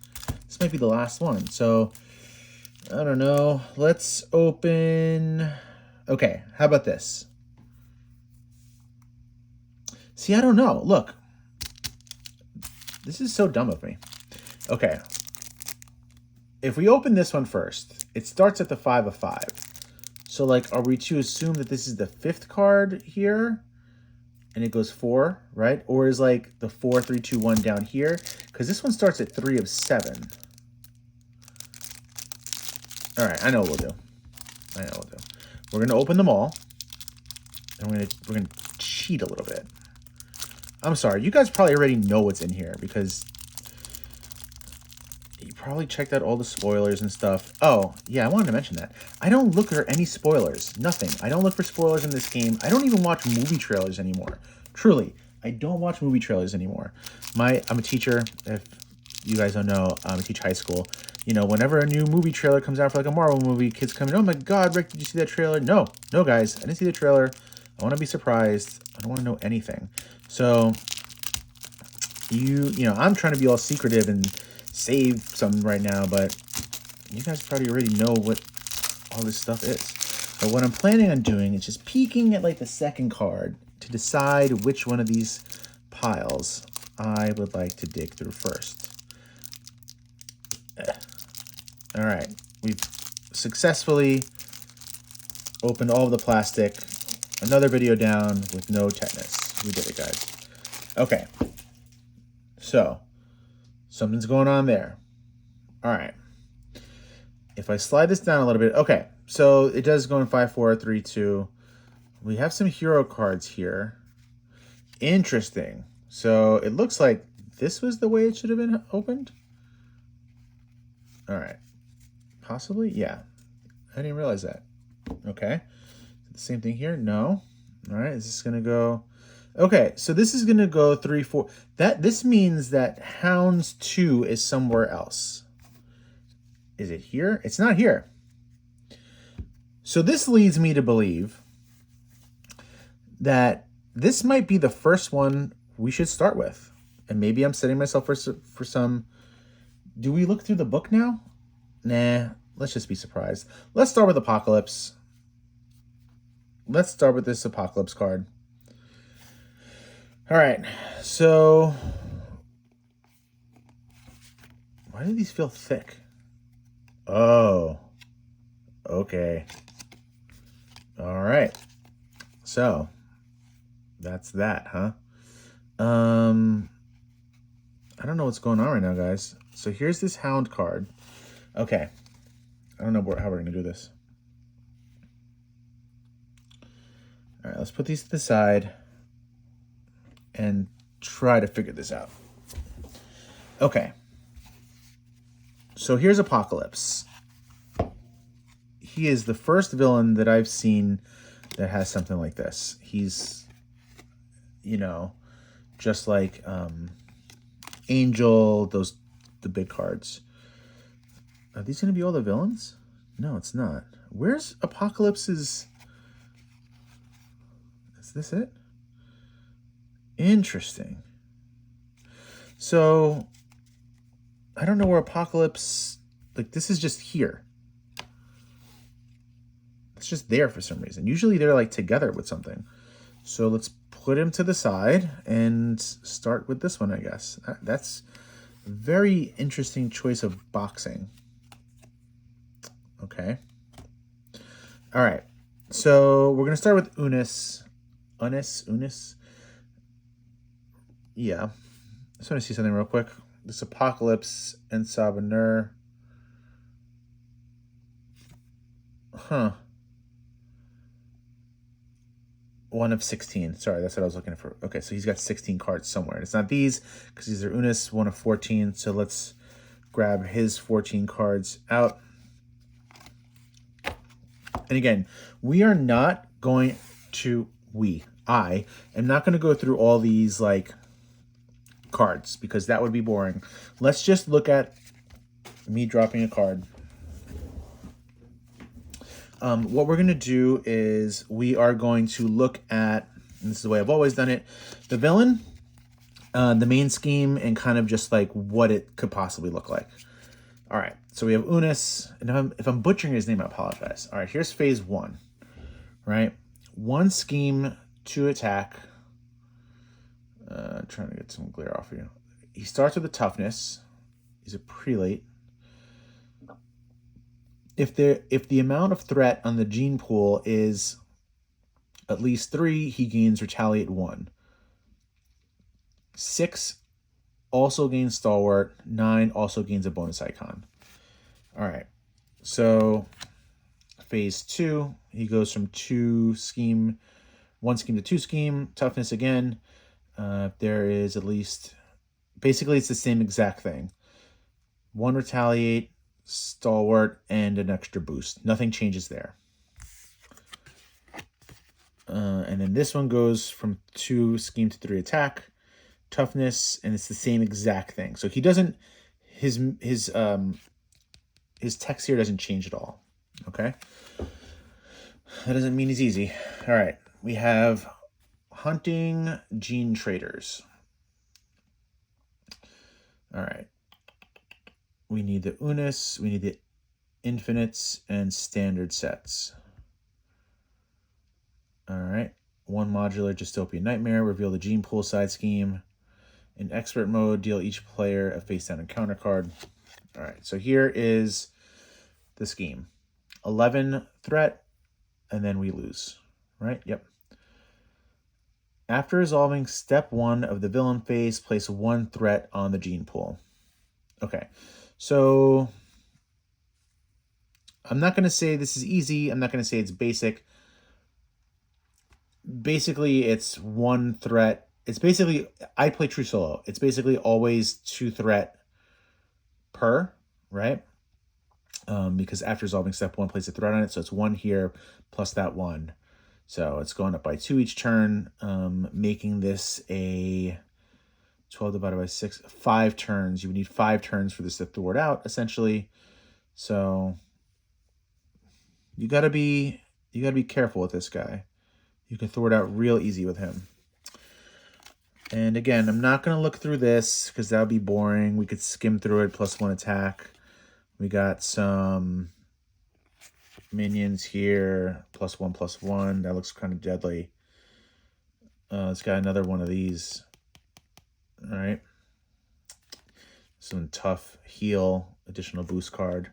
This might be the last one. So, I don't know. Let's open... Okay, how about this? See, I don't know. Look. This is so dumb of me. Okay. If we open this one first, it starts at the 5 of 5. So, like, are we to assume that this is the 5th card here? And it goes 4, right? Or is, like, the 4, 3, 2, 1 down here? Because this one starts at 3 of 7. All right, I know what we'll do. We're going to open them all. And we're gonna cheat a little bit. I'm sorry, you guys probably already know what's in here because you probably checked out all the spoilers and stuff. Oh, yeah, I wanted to mention that. I don't look for any spoilers. Nothing. I don't look for spoilers in this game. I don't even watch movie trailers anymore. Truly, I don't watch movie trailers anymore. I'm a teacher. If you guys don't know, I teach high school. You know, whenever a new movie trailer comes out for like a Marvel movie, kids come in, oh my God, Rick, did you see that trailer? No, guys, I didn't see the trailer. I want to be surprised. I don't want to know anything. So, you know, I'm trying to be all secretive and save some right now, but you guys probably already know what all this stuff is. But what I'm planning on doing is just peeking at like the second card to decide which one of these piles I would like to dig through first. All right, we've successfully opened all of the plastic. Another video down with no tetanus. We did it, guys. Okay. So, something's going on there. All right. If I slide this down a little bit. Okay. So, it does go in 5, 4, 3, 2. We have some hero cards here. Interesting. So, it looks like this was the way it should have been opened. All right. Possibly? Yeah. I didn't realize that. Okay. The same thing here? No. All right. Is this going to go... Okay, so this is going to go 3, 4. This means that Hounds 2 is somewhere else. Is it here? It's not here. So this leads me to believe that this might be the first one we should start with. And maybe I'm setting myself for some... Do we look through the book now? Nah, let's just be surprised. Let's start with Apocalypse. Let's start with this Apocalypse card. All right, so Why do these feel thick? Oh, okay. All right. So that's that, huh? I don't know what's going on right now, guys. So here's this hound card. Okay. I don't know how we're going to do this. All right, let's put these to the side and try to figure this out. Okay. So here's Apocalypse. He is the first villain that I've seen that has something like this. He's, you know, just like Angel, the big cards. Are these going to be all the villains? No, it's not. Where's Apocalypse's... Is this it? Interesting. So, I don't know where Apocalypse... Like, this is just here. It's just there for some reason. Usually they're, like, together with something. So, let's put him to the side and start with this one, I guess. That's a very interesting choice of boxing. Okay. All right. So we're going to start with Unis. Unis? Yeah. I just want to see something real quick. This Apocalypse and Sabanur. Huh. 1 of 16. Sorry, that's what I was looking for. Okay, so he's got 16 cards somewhere. It's not these, because these are Unis, 1 of 14. So let's grab his 14 cards out. And again, we are not going to... I am not going to go through all these, like, cards, because that would be boring. Let's just look at me dropping a card. What we're going to do is we are going to look at, and this is the way I've always done it, the villain, the main scheme, and kind of just like what it could possibly look like. All right, so we have Unis, and if I'm butchering his name, I apologize. All right, here's phase 1, right? 1 scheme, 2 attack. Trying to get some glare off of you. He starts with a toughness. He's a prelate. If the amount of threat on the gene pool is at least 3, he gains retaliate 1. 6 also gains stalwart. 9 also gains a bonus icon. All right. So phase 2, he goes from 1 scheme to 2 scheme. Toughness again. There is at least, basically it's the same exact thing. 1 retaliate, stalwart, and an extra boost. Nothing changes there. And then this one goes from 2 scheme to 3 attack, toughness, and it's the same exact thing. So he doesn't, his text here doesn't change at all. Okay. That doesn't mean he's easy. All right. We have hunting gene traders. All right. We need the Unis, we need the infinites, and standard sets. All right. 1 modular dystopian nightmare. Reveal the gene pool side scheme. In expert mode, deal each player a face down encounter card. All right. So here is the scheme. 11 threat, and then we lose. Right? Yep. After resolving step 1 of the villain phase, place 1 threat on the gene pool. Okay. So I'm not going to say this is easy. I'm not going to say it's basic. Basically, it's 1 threat. It's basically, I play true solo. It's basically always 2 threat per, right? Because after resolving step 1, place a threat on it. So it's 1 here plus that 1. So it's going up by 2 each turn, making this a 12 divided by 6, 5 turns. You would need 5 turns for this to thwart out, essentially. So you gotta be careful with this guy. You can thwart out real easy with him. And again, I'm not gonna look through this because that would be boring. We could skim through it, plus 1 attack. We got some minions here, +1/+1. That looks kind of deadly. It's got another one of these. All right. Some tough heal, additional boost card.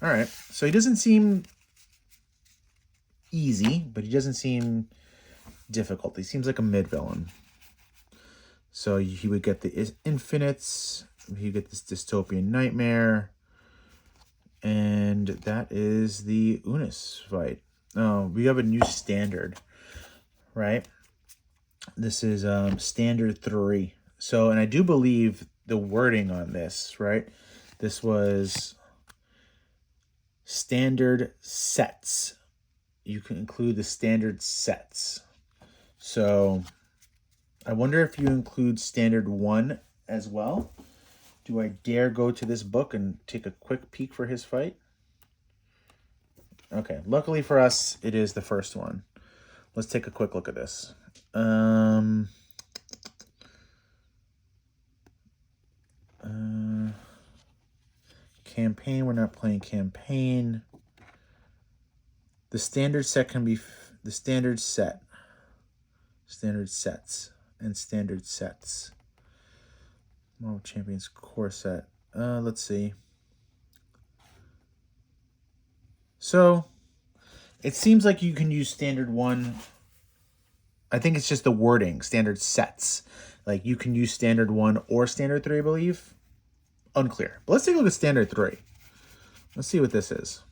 All right, so he doesn't seem easy, but he doesn't seem difficult. He seems like a mid-villain. So he would get the Infinites, he would get this Dystopian Nightmare, and that is the Unis fight. Oh, we have a new standard, right? This is standard 3. So, and I do believe the wording on this, right? This was standard sets. You can include the standard sets. So I wonder if you include standard 1 as well. Do I dare go to this book and take a quick peek for his fight? Okay, luckily for us, it is the first one. Let's take a quick look at this. Campaign, we're not playing campaign. The standard set can be the standard set. Standard sets and standard sets. Marvel Champions core set. Let's see. So, it seems like you can use standard 1. I think it's just the wording, standard sets. Like, you can use standard 1 or standard 3, I believe. Unclear. But let's take a look at standard 3. Let's see what this is.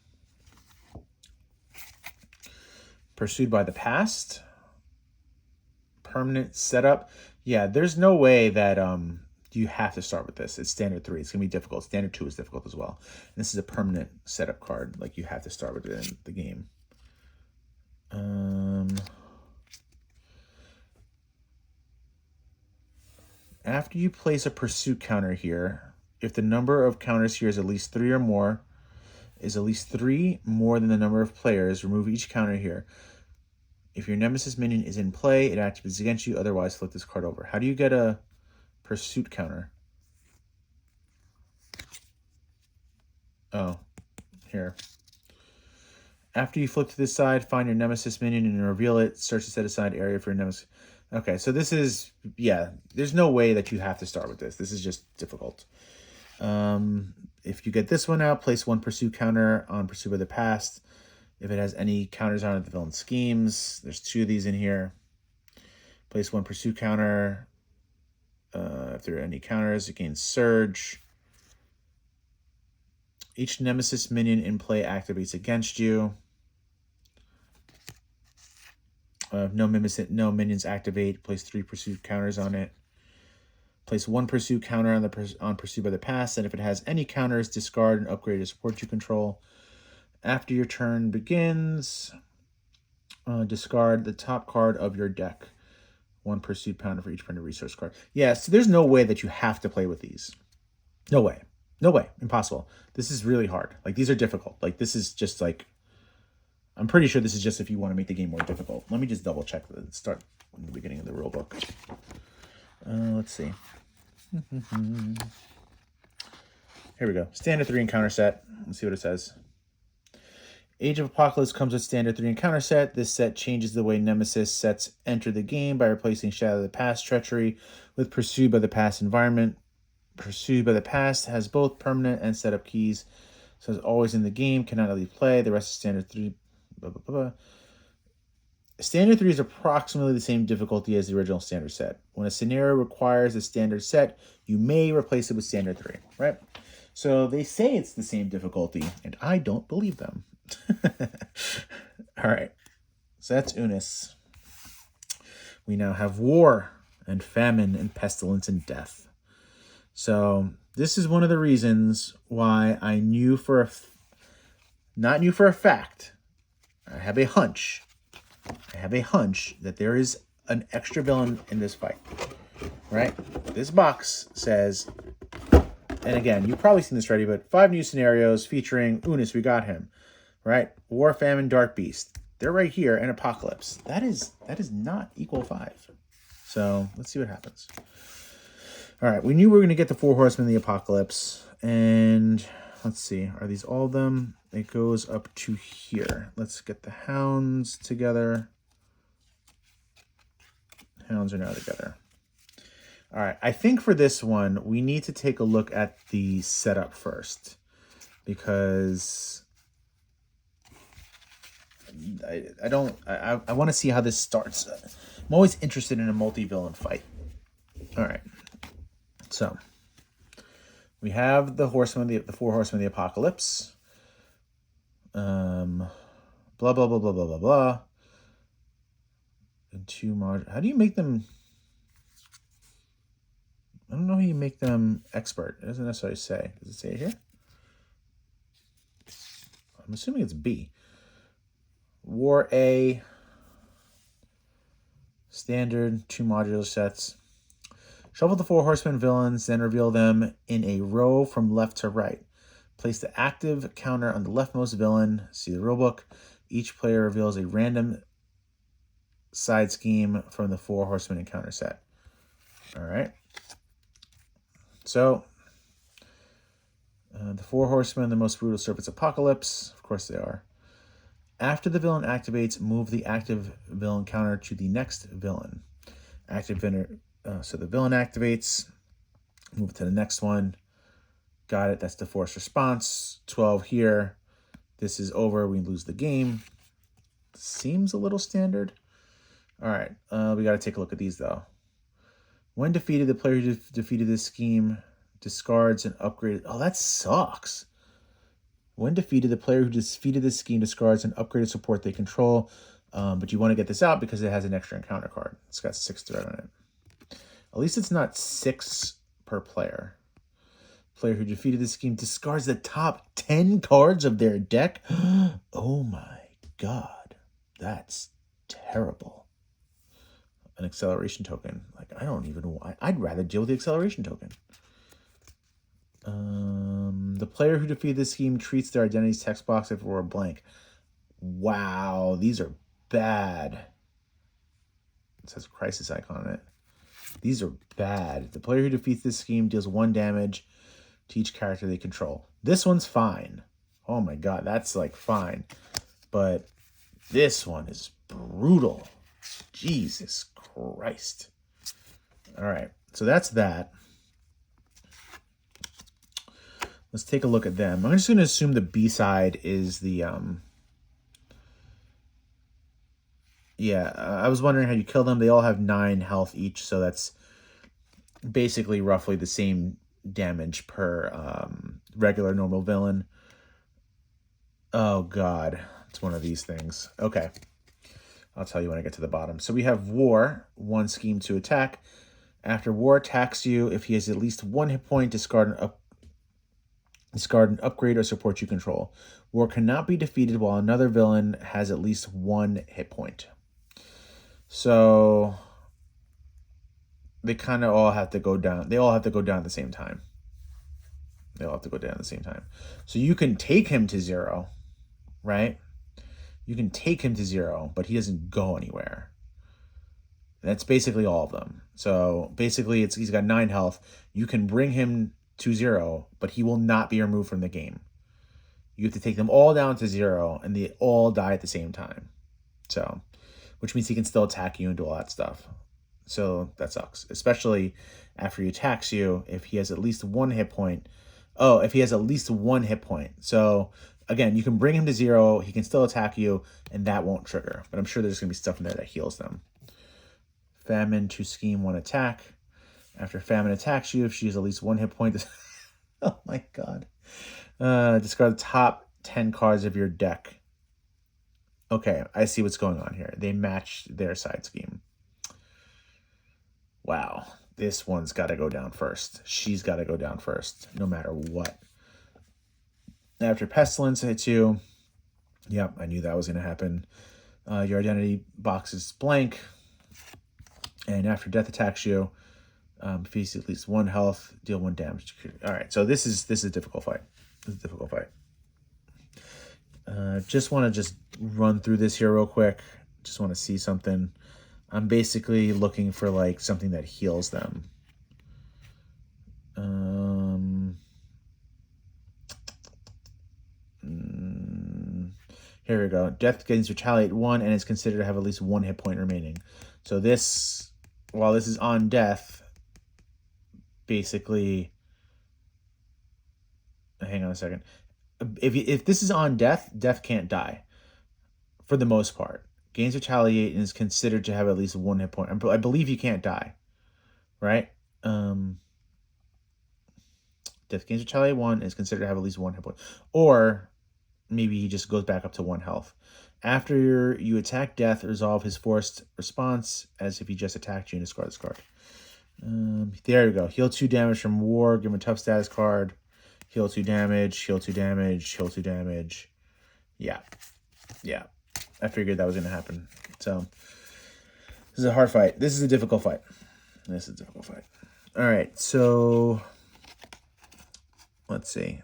Pursued by the Past. Permanent setup. Yeah, there's no way that you have to start with this. It's standard 3. It's going to be difficult. Standard 2 is difficult as well. And this is a permanent setup card. Like, you have to start with it in the game. After you place a pursuit counter here, if the number of counters here is at least 3 or more, is at least 3 more than the number of players, remove each counter here. If your Nemesis minion is in play, it activates against you. Otherwise, flip this card over. How do you get a pursuit counter? Oh, here. After you flip to this side, find your Nemesis minion and reveal it. Search the set-aside area for your Nemesis. Okay, so this is, yeah, there's no way that you have to start with this. This is just difficult. If you get this one out, place 1 pursuit counter on Pursuit by the Past. If it has any counters on it, the villain schemes. There's 2 of these in here. Place 1 pursuit counter. If there are any counters, it gains Surge. Each Nemesis minion in play activates against you. No minions activate. Place 3 pursuit counters on it. Place 1 pursuit counter on Pursuit by the Past, and if it has any counters, discard and upgrade a support you control. After your turn begins, discard the top card of your deck. 1 pursuit counter for each printed resource card. Yeah, so there's no way that you have to play with these. No way. No way. Impossible. This is really hard. Like, these are difficult. Like, this is just like, I'm pretty sure this is just if you want to make the game more difficult. Let me just double check the start in the beginning of the rule book. Let's see. Here we go. Standard 3 encounter set. Let's see what it says. Age of Apocalypse comes with standard 3 encounter set. This set changes the way Nemesis sets enter the game by replacing Shadow of the Past Treachery with Pursued by the Past environment. Pursued by the Past has both permanent and setup keys. So it's always in the game, cannot leave play. The rest is standard 3. Blah, blah, blah. Standard 3 is approximately the same difficulty as the original standard set. When a scenario requires a standard set, you may replace it with standard 3, right? So they say it's the same difficulty, and I don't believe them. All right, so that's Unis. We now have war and famine and pestilence and death. So this is one of the reasons why I knew not knew for a fact, I have a hunch that there is an extra villain in this fight, right? This box says, and again, you've probably seen this already, but 5 new scenarios featuring Unis, we got him, right? War, famine, dark beast. They're right here, and apocalypse. That is not equal 5. So let's see what happens. All right, we knew we were going to get the 4 horsemen of the apocalypse, and let's see, are these all of them? It goes up to here. Let's get the hounds together. Hounds are now together. All right, I think for this one, we need to take a look at the setup first, because I want to see how this starts. I'm always interested in a multi-villain fight. All right, so we have the Horsemen, the four Horsemen of the Apocalypse. Blah blah blah blah blah blah blah. And two mod. How do you make them? I don't know how you make them expert. It doesn't necessarily say. Does it say it here? I'm assuming it's B. War A. Standard, 2 modular sets. Shuffle the 4 Horsemen villains, then reveal them in a row from left to right. Place the active counter on the leftmost villain. See the rulebook. Each player reveals a random side scheme from the 4 Horsemen encounter set. All right. So, the 4 Horsemen, the most brutal serpents apocalypse. Of course they are. After the villain activates, move the active villain counter to the next villain. So the villain activates, move it to the next one. Got it. That's the forced response. 12 here. This is over. We lose the game. Seems a little standard. All right. We got to take a look at these, though. When defeated, the player who defeated this scheme discards an upgraded... Oh, that sucks. When defeated, the player who defeated this scheme discards an upgraded support they control. But you want to get this out because it has an extra encounter card. It's got 6 threat on it. At least it's not 6 per player. Player who defeated this scheme discards the top 10 cards of their deck. Oh my god. That's terrible. An acceleration token. Like, I don't even know. I'd rather deal with the acceleration token. The player who defeated this scheme treats their identity's text box if it were a blank. Wow, these are bad. It says crisis icon on it. These are bad. The player who defeats this scheme deals 1 damage to each character they control. This one's fine. Oh my god, that's like fine. But this one is brutal. Jesus Christ. All right, so that's that. Let's take a look at them. I'm just going to assume the B side is the... I was wondering how you kill them. They all have 9 health each, so that's basically roughly the same damage per regular normal villain. Oh, God. It's one of these things. Okay. I'll tell you when I get to the bottom. So we have War, 1 scheme to attack. After War attacks you, if he has at least 1 hit point, discard an upgrade or support you control. War cannot be defeated while another villain has at least 1 hit point. So they kind of all have to go down. They all have to go down at the same time. They all have to go down at the same time. So you can take him to 0, right? You can take him to 0, but he doesn't go anywhere. That's basically all of them. So basically, he's got 9 health. You can bring him to 0, but he will not be removed from the game. You have to take them all down to 0, and they all die at the same time. So, which means he can still attack you and do all that stuff. So that sucks, especially after he attacks you. If he has at least 1 hit point. Oh, if he has at least 1 hit point. So again, you can bring him to 0. He can still attack you, and that won't trigger. But I'm sure there's going to be stuff in there that heals them. Famine to scheme 1 attack. After Famine attacks you, if she has at least 1 hit point... Oh my god. Discard the top 10 cards of your deck. Okay, I see what's going on here. They matched their side scheme. Wow. This one's got to go down first. She's got to go down first, no matter what. After Pestilence hits you... Yep, I knew that was going to happen. Your identity box is blank. And after Death attacks you... if he's at least 1 health, deal 1 damage. All right, so this is a difficult fight. This is a difficult fight. Just want to run through this here real quick. Just want to see something. I'm basically looking for like something that heals them. Here we go. Death gains Retaliate 1 and is considered to have at least 1 hit point remaining. So this, while this is on death, basically, hang on a second. If this is on death, death can't die for the most part. Gains retaliate and is considered to have at least 1 hit point. I believe you can't die, right? Death gains retaliate 1 is considered to have at least 1 hit point, or maybe he just goes back up to 1 health. After you attack death, resolve his forced response as if he just attacked you and discard this card. There you go. Heal 2 damage from war. Give him a tough status card. Heal 2 damage. Heal 2 damage. Heal 2 damage. Yeah. Yeah. I figured that was going to happen. So, this is a hard fight. This is a difficult fight. This is a difficult fight. All right. So, let's see.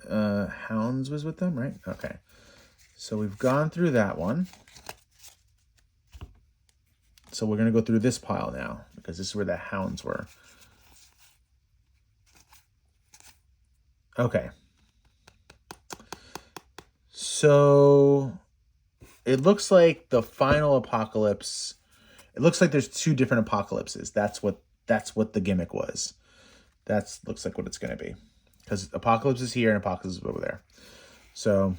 Hounds was with them, right? Okay. So we've gone through that one. So we're going to go through this pile now, because this is where the hounds were. Okay. So it looks like the final apocalypse, it looks like there's 2 different apocalypses. That's what the gimmick was. Looks like what it's going to be. Because Apocalypse is here and Apocalypse is over there. So,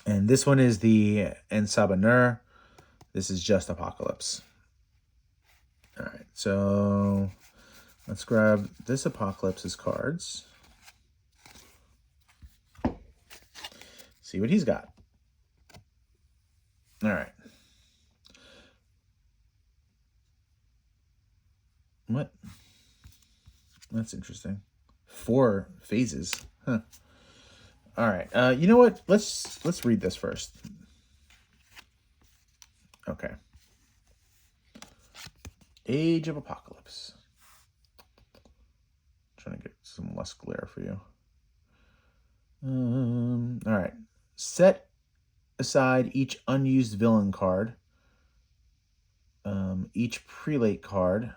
and this one is the Ensabanur. This is just Apocalypse. All right, so let's grab this Apocalypse's cards. See what he's got. All right. What? That's interesting. 4 phases. Huh. All right. You know what? Let's read this first. Okay. Age of Apocalypse. Trying to get some less glare for you. All right. Set aside each unused villain card, each prelate card,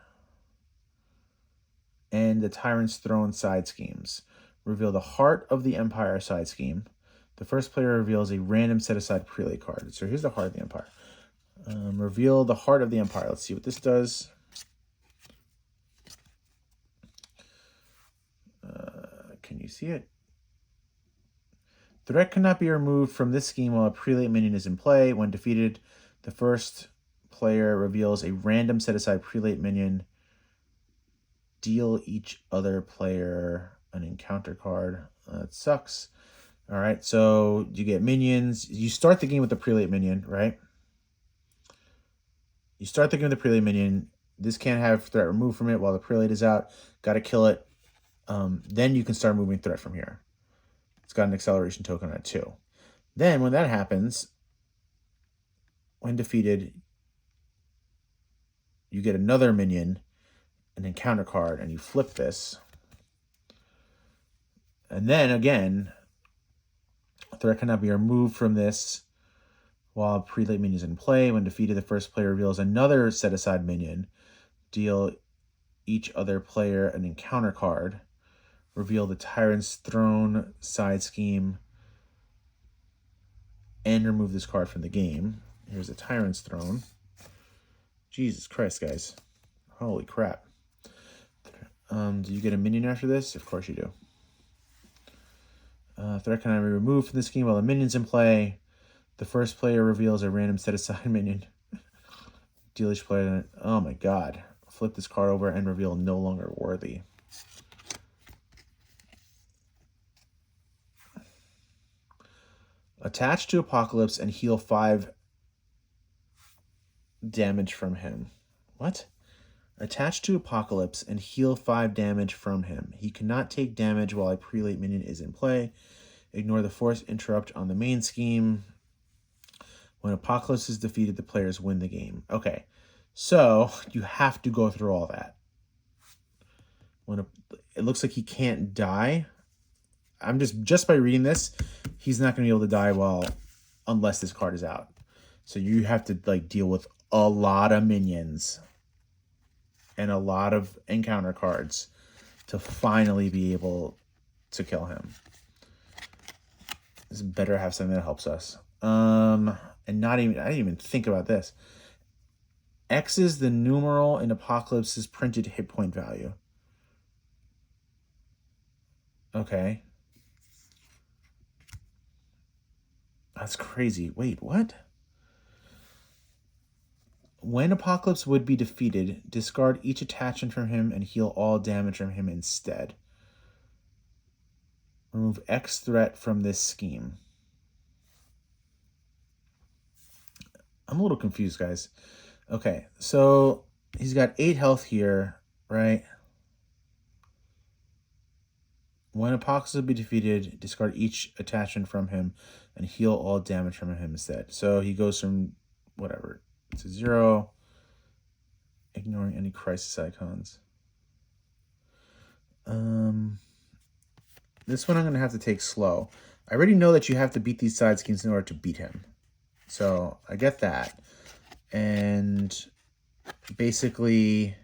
and the Tyrant's Throne side schemes. Reveal the Heart of the Empire side scheme. The first player reveals a random set-aside prelate card. So here's the Heart of the Empire. Reveal the Heart of the Empire. Let's see what this does. Can you see it? Threat cannot be removed from this scheme while a prelate minion is in play. When defeated, the first player reveals a random set-aside prelate minion. Deal each other player an encounter card. That sucks. All right, so you get minions. You start the game with the prelate minion, right? You start the game with the prelate minion. This can't have threat removed from it while the prelate is out. Got to kill it. Then you can start moving threat from here. It's got an acceleration token on it too. Then when that happens, when defeated, you get another minion, an encounter card, and you flip this. And then again, threat cannot be removed from this while prelate minion is in play. When defeated, the first player reveals another set-aside minion. Deal each other player an encounter card. Reveal the Tyrant's Throne side scheme. And remove this card from the game. Here's the Tyrant's Throne. Jesus Christ, guys. Holy crap. Do you get a minion after this? Of course you do. Threat cannot be removed from the scheme while the minion's in play. The first player reveals a random set-aside minion. Deal each player... Oh my god. Flip this card over and reveal no longer worthy. Attach to Apocalypse and heal 5 damage from him. What? Attach to Apocalypse and heal 5 damage from him. He cannot take damage while a prelate minion is in play. Ignore the force interrupt on the main scheme. When Apocalypse is defeated, the players win the game. Okay, so you have to go through all that. It looks like he can't die. I'm just by reading this, he's not going to be able to die unless this card is out. So you have to deal with a lot of minions and a lot of encounter cards to finally be able to kill him. This better have something that helps us. And I didn't even think about this. X is the numeral in Apocalypse's printed hit point value. Okay. That's crazy. Wait, what? When Apocalypse would be defeated, discard each attachment from him and heal all damage from him instead. Remove X threat from this scheme. I'm a little confused, guys. Okay, so he's got 8 health here, right? When Apocalypse will be defeated, discard each attachment from him and heal all damage from him instead. So he goes from whatever to 0, ignoring any crisis icons. This one I'm going to have to take slow. I already know that you have to beat these side schemes in order to beat him. So I get that. And basically,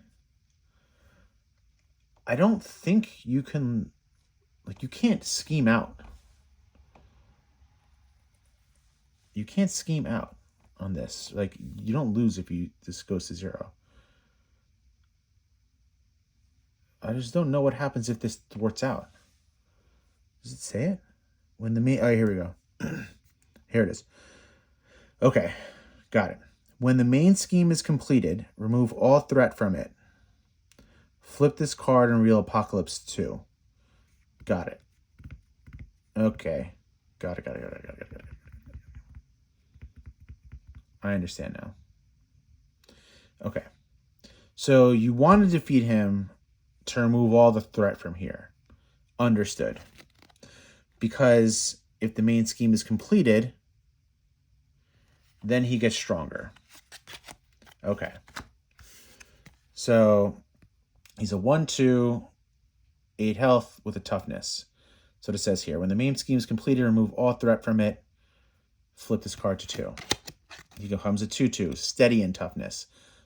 I don't think you can, like, you can't scheme out. You can't scheme out on this. Like, you don't lose if this goes to 0. I just don't know what happens if this thwarts out. Does it say it? When the main... Oh, here we go. Here it is. Okay, got it. When the main scheme is completed, remove all threat from it. Flip this card and reveal Apocalypse 2. Got it. Okay. Got it. I understand now. Okay. So you want to defeat him to remove all the threat from here. Understood. Because if the main scheme is completed, then he gets stronger. Okay. So he's a 1/2, 8 health with a toughness. So it says here, when the main scheme is completed, remove all threat from it. Flip this card to 2. He becomes a 2/2, steady in toughness.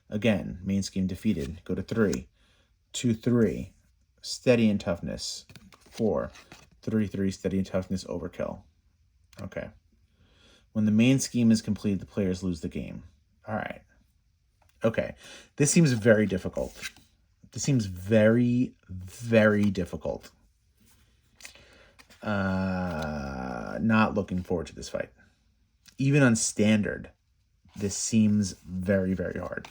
Again, main scheme defeated. Go to 3. 2/3, steady in toughness. 4. 3/3, steady in toughness, overkill. Okay. When the main scheme is complete, the players lose the game. All right. Okay. This seems very difficult. This seems very, very difficult. Not looking forward to this fight. Even on standard, this seems very, very hard.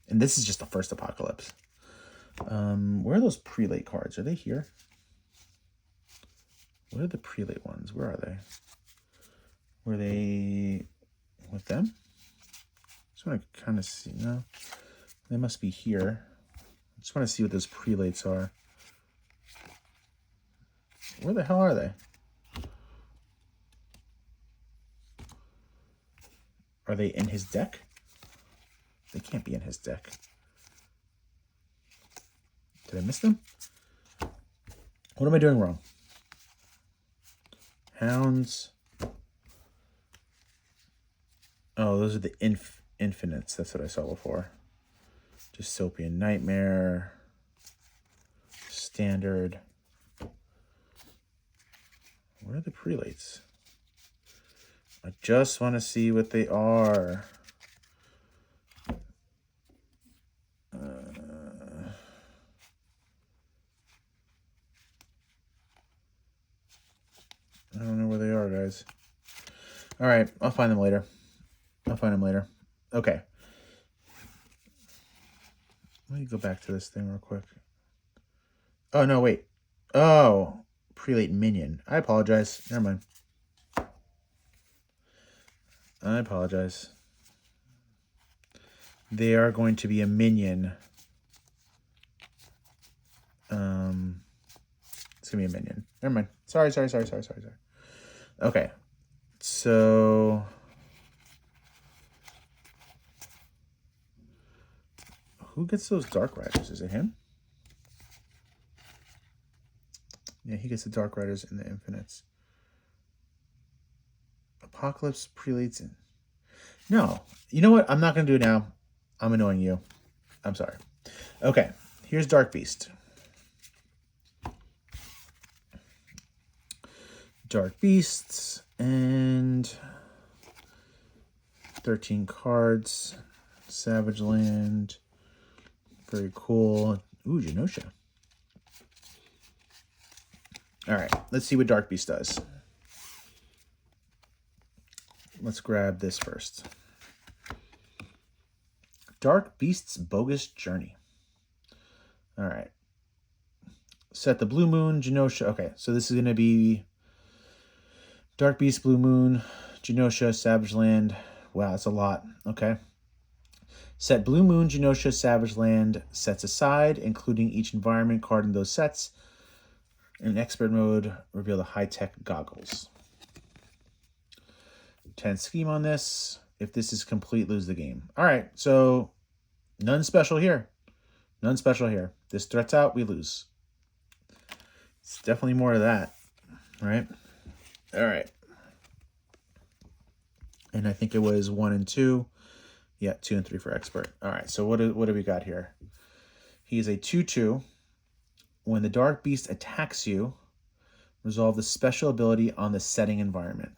And this is just the first Apocalypse. Where are those prelate cards? Are they here? What are the prelate ones? Where are they? Were they with them? Just want to kind of see. No, they must be here. I just want to see what those prelates are. Where the hell are they? Are they in his deck? They can't be in his deck. Did I miss them? What am I doing wrong? Hounds. Oh, those are the infinites. That's what I saw before. Dystopian Nightmare. Standard. Where are the prelates? I just want to see what they are. I don't know where they are, guys. All right, I'll find them later. Okay. Let me go back to this thing real quick. Oh, no, wait. Oh, prelate minion. I apologize. Never mind. I apologize. They are going to be a minion. It's going to be a minion. Never mind. Sorry. Okay. So... who gets those Dark Riders? Is it him? Yeah, he gets the Dark Riders and the Infinites. Apocalypse, prelates, and... no. You know what? I'm not going to do it now. I'm annoying you. I'm sorry. Okay. Here's Dark Beast. Dark Beasts and 13 cards. Savage Land. Very cool. Ooh, Genosha. All right, let's see what Dark Beast does. Let's grab this first. Dark Beast's Bogus Journey. All right. Set the Blue Moon, Genosha. Okay, so this is going to be Dark Beast, Blue Moon, Genosha, Savage Land. Wow, that's a lot. Okay. Set Blue Moon, Genosha, Savage Land sets aside, including each environment card in those sets. In expert mode, reveal the high-tech goggles. 10 scheme on this. If this is complete, lose the game. All right, so none special here. None special here. This threat's out, we lose. It's definitely more of that, right? All right. And I think it was 1 and 2. Yeah, 2 and 3 for expert. All right, so what do we got here? He's a 2/2. When the Dark Beast attacks you, resolve the special ability on the setting environment.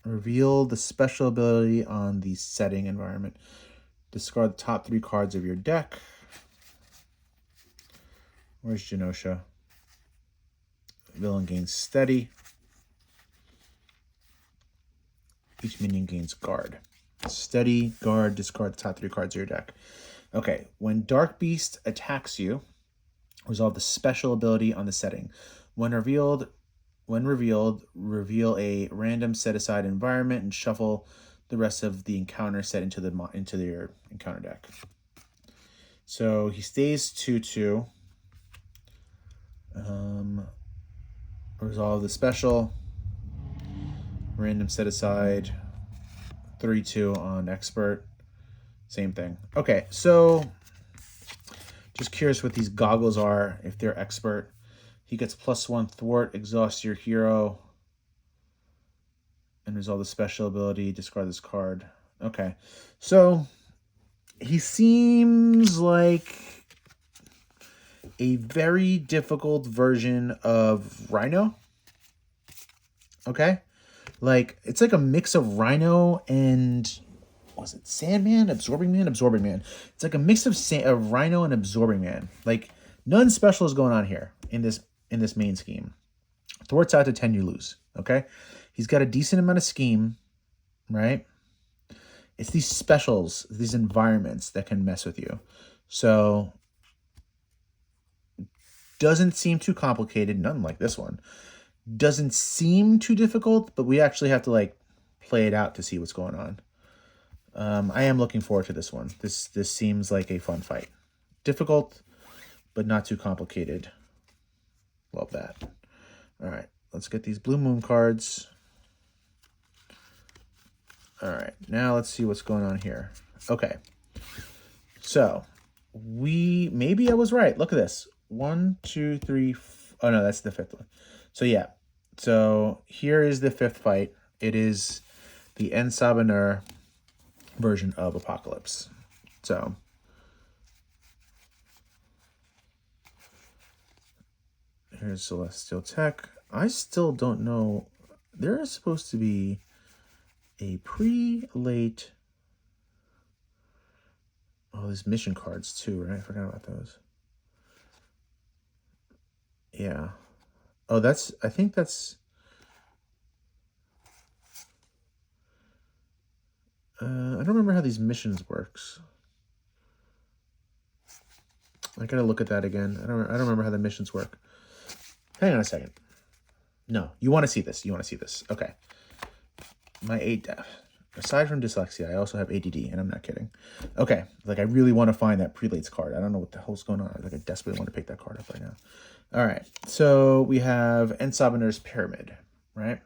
Reveal the special ability on the setting environment. Discard the top 3 cards of your deck. Where's Genosha? Villain gains steady. Each minion gains guard. Steady, guard, discard the top 3 cards of your deck. Okay, when Dark Beast attacks you, resolve the special ability on the setting. When revealed, reveal a random set-aside environment and shuffle the rest of the encounter set into your encounter deck. So he stays 2/2. Resolve the special. Random set-aside. 3/2 on expert. Same thing. Okay, so just curious what these goggles are, if they're expert. He gets +1 thwart, exhaust your hero, and resolve the special ability, discard this card. Okay, so he seems like a very difficult version of Rhino. Okay, like it's like a mix of Rhino and was it Sandman, Absorbing Man? Absorbing Man. It's like a mix of Rhino and Absorbing Man. Like none special is going on here in this main scheme. Thwart's out to 10, you lose. Okay, he's got a decent amount of scheme, right? It's these specials, these environments that can mess with you. So doesn't seem too complicated. Nothing like this one. Doesn't seem too difficult, but we actually have to like play it out to see what's going on. I am looking forward to this one. This seems like a fun fight. Difficult, but not too complicated. Love that. All right, let's get these Blue Moon cards. All right, now let's see what's going on here. Okay, so maybe I was right. Look at this. 1, 2, 3. Oh no, that's the 5th one. So yeah, so here is the 5th fight. It is the En Sabanur version of Apocalypse. So here's Celestial Tech. I still don't know. There is supposed to be a pre-late. Oh, there's mission cards too, right? I forgot about those. Yeah. Oh, I think that's. I don't remember how these missions works. I gotta look at that again. I don't remember how the missions work. Hang on a second. No, you want to see this. You want to see this. Okay. Aside from dyslexia, I also have ADD, and I'm not kidding. Okay, like I really want to find that prelates card. I don't know what the hell's going on. Like I desperately want to pick that card up right now. All right, so we have En Sabanur's Pyramid, right?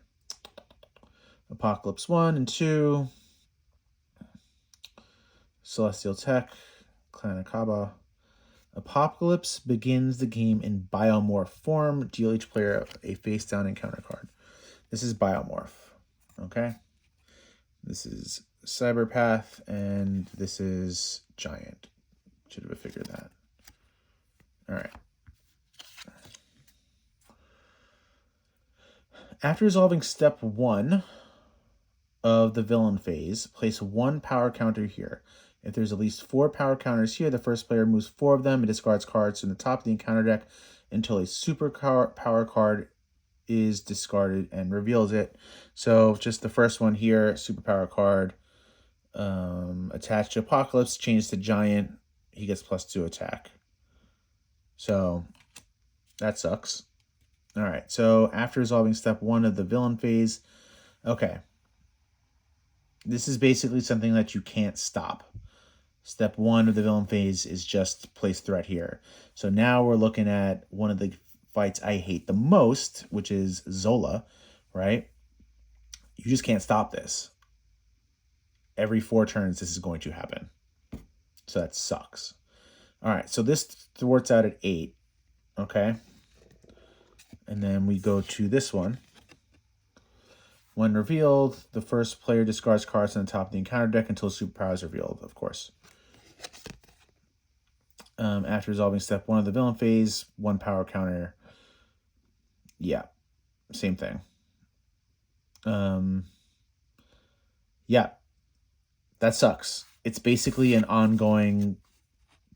Apocalypse 1 and 2. Celestial Tech, Clan Akaba. Apocalypse begins the game in Biomorph form. Deal each player a face-down encounter card. This is Biomorph, okay? This is Cyberpath, and this is Giant. Should have figured that. All right. After resolving step 1 of the villain phase, place 1 power counter here. If there's at least 4 power counters here, the first player moves 4 of them and discards cards from the top of the encounter deck until a super power card is discarded and reveals it. So just the first one here, superpower card, attached to Apocalypse, changes to Giant. He gets +2 attack. So that sucks. All right, so after resolving step 1 of the villain phase, okay. This is basically something that you can't stop. Step 1 of the villain phase is just place threat here. So now we're looking at one of the fights I hate the most, which is Zola, right? You just can't stop this. Every 4 turns, this is going to happen. So that sucks. All right, so this thwarts out at 8, okay? And then we go to this one. When revealed, the first player discards cards on the top of the encounter deck until superpower is revealed, of course. After resolving step 1 of the villain phase, 1 power counter. Yeah, same thing. Yeah, that sucks. It's basically an ongoing,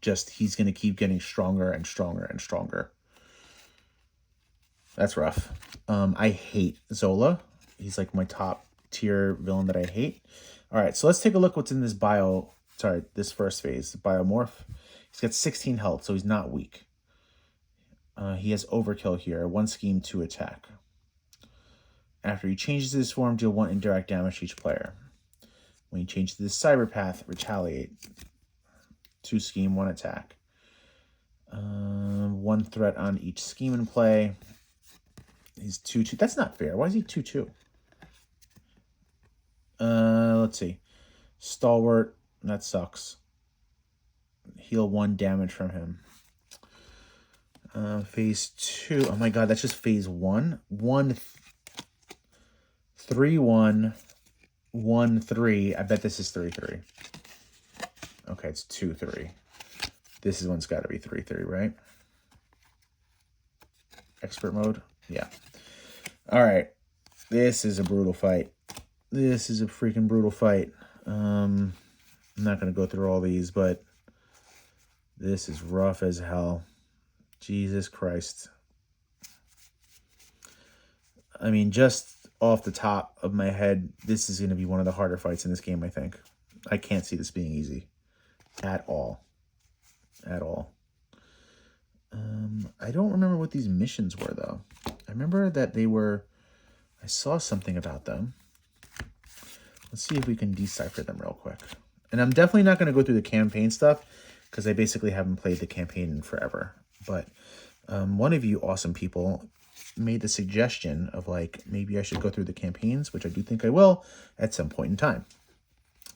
just he's going to keep getting stronger and stronger and stronger. That's rough. I hate Zola. He's like my top tier villain that I hate. All right, so let's take a look what's in this this first phase, the Biomorph. He's got 16 health, so he's not weak. He has Overkill here, 1 scheme, 2 attack. After he changes his form, deal 1 indirect damage to each player. When he changes to the Cyber Path, Retaliate. 2 scheme, 1 attack. 1 threat on each scheme in play. He's 2/2. That's not fair. Why is he 2/2? Let's see. Stalwart. That sucks. Heal 1 damage from him. Phase 2. Oh my god, that's just phase 1. 3/1, 1/3. I bet this is 3/3. Okay, it's 2/3. This one's got to be 3/3, right? Expert mode. Yeah. All right. This is a brutal fight. This is a freaking brutal fight. I'm not going to go through all these, but this is rough as hell. Jesus Christ. I mean, just off the top of my head, this is going to be one of the harder fights in this game, I think. I can't see this being easy. At all. At all. I don't remember what these missions were, though. I remember that they were... I saw something about them. Let's see if we can decipher them real quick. And I'm definitely not going to go through the campaign stuff, because I basically haven't played the campaign in forever. But one of you awesome people made the suggestion of, like, maybe I should go through the campaigns, which I do think I will at some point in time.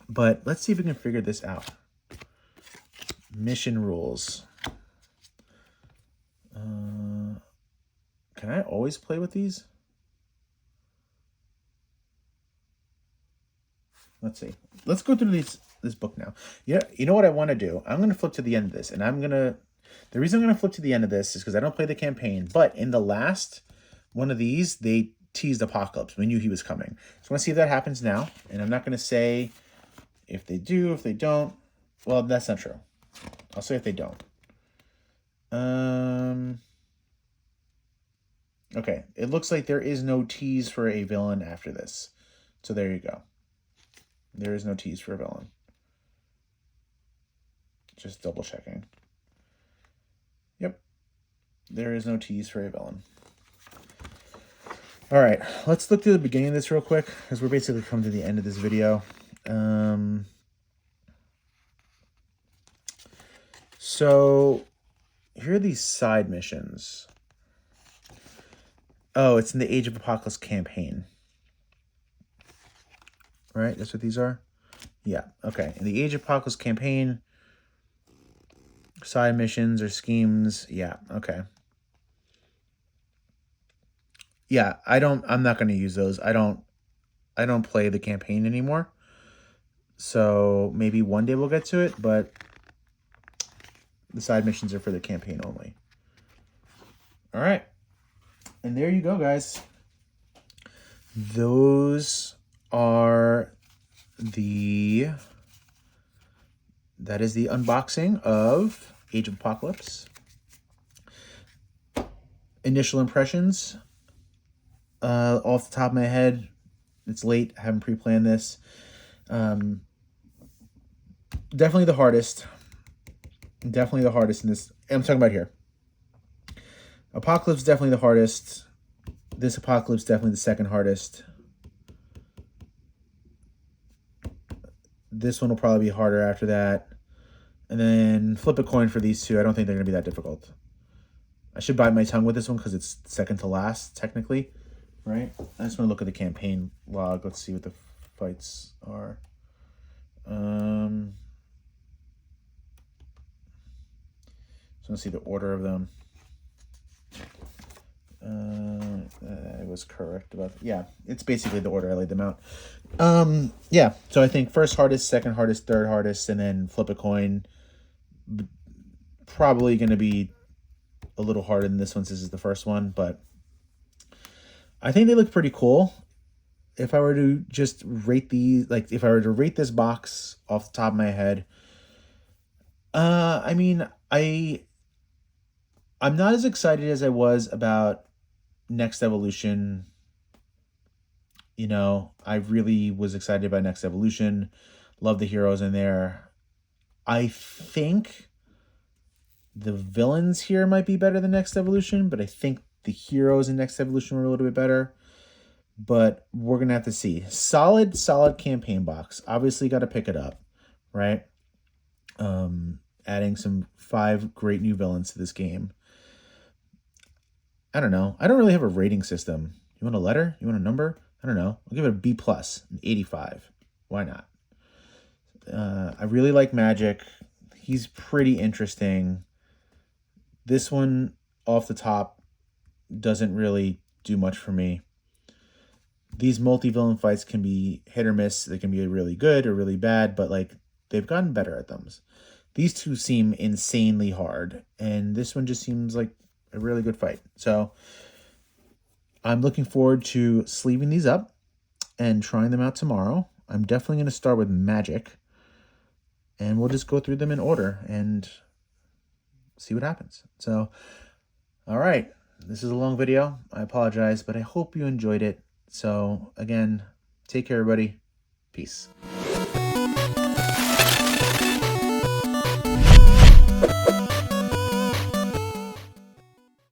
But let's see if we can figure this out. Mission rules. Can I always play with these? Let's see. Let's go through this book now. Yeah, you know what I want to do? I'm going to flip to the end of this, and the reason I'm going to flip to the end of this is because I don't play the campaign, but in the last one of these, they teased Apocalypse. We knew he was coming. So I want to see if that happens now, and I'm not going to say if they do, if they don't. Well, that's not true. I'll say if they don't. Okay, it looks like there is no tease for a villain after this. So there you go. There is no tease for a villain. Just double checking. Yep. There is no tease for a villain. All right, let's look through the beginning of this real quick, because we're basically coming to the end of this video. So here are these side missions. Oh, it's in the Age of Apocalypse campaign. Right? That's what these are? Yeah, okay. In the Age of Apocalypse campaign, side missions or schemes. Yeah, okay. Yeah, I'm not going to use those. I don't play the campaign anymore. So maybe one day we'll get to it, but the side missions are for the campaign only. All right. And there you go, guys. Those are that is the unboxing of Age of Apocalypse. Initial impressions, off the top of my head, it's late, I haven't pre-planned this. Definitely the hardest. Definitely the hardest in this. I'm talking about here. Apocalypse definitely the hardest. This Apocalypse definitely the second hardest. This one will probably be harder after that. And then flip a coin for these two. I don't think they're going to be that difficult. I should bite my tongue with this one because it's second to last, technically. Right? I just want to look at the campaign log. Let's see what the fights are. So let's see the order of them. I was correct about that. Yeah, it's basically the order I laid them out. Yeah, so I think first hardest, second hardest, third hardest, and then flip a coin. Probably going to be a little harder than this one since this is the first one, but I think they look pretty cool. If I were to just rate these, like if I were to rate this box off the top of my head, I mean, I'm not as excited as I was about Next Evolution. You know, I really was excited about Next Evolution. Love the heroes in there. I think the villains here might be better than Next Evolution, but I think the heroes in Next Evolution were a little bit better. But we're going to have to see. Solid campaign box. Obviously got to pick it up, right? Adding some 5 great new villains to this game. I don't know. I don't really have a rating system. You want a letter? You want a number? I don't know. I'll give it a B+, an 85. Why not? I really like Magic. He's pretty interesting. This one, off the top, doesn't really do much for me. These multi-villain fights can be hit or miss. They can be really good or really bad, but like they've gotten better at them. These two seem insanely hard, and this one just seems like a really good fight. So I'm looking forward to sleeving these up and trying them out tomorrow. I'm definitely going to start with Magic, and we'll just go through them in order and see what happens. So, all right, this is a long video. I apologize, but I hope you enjoyed it. So again, take care, everybody. Peace.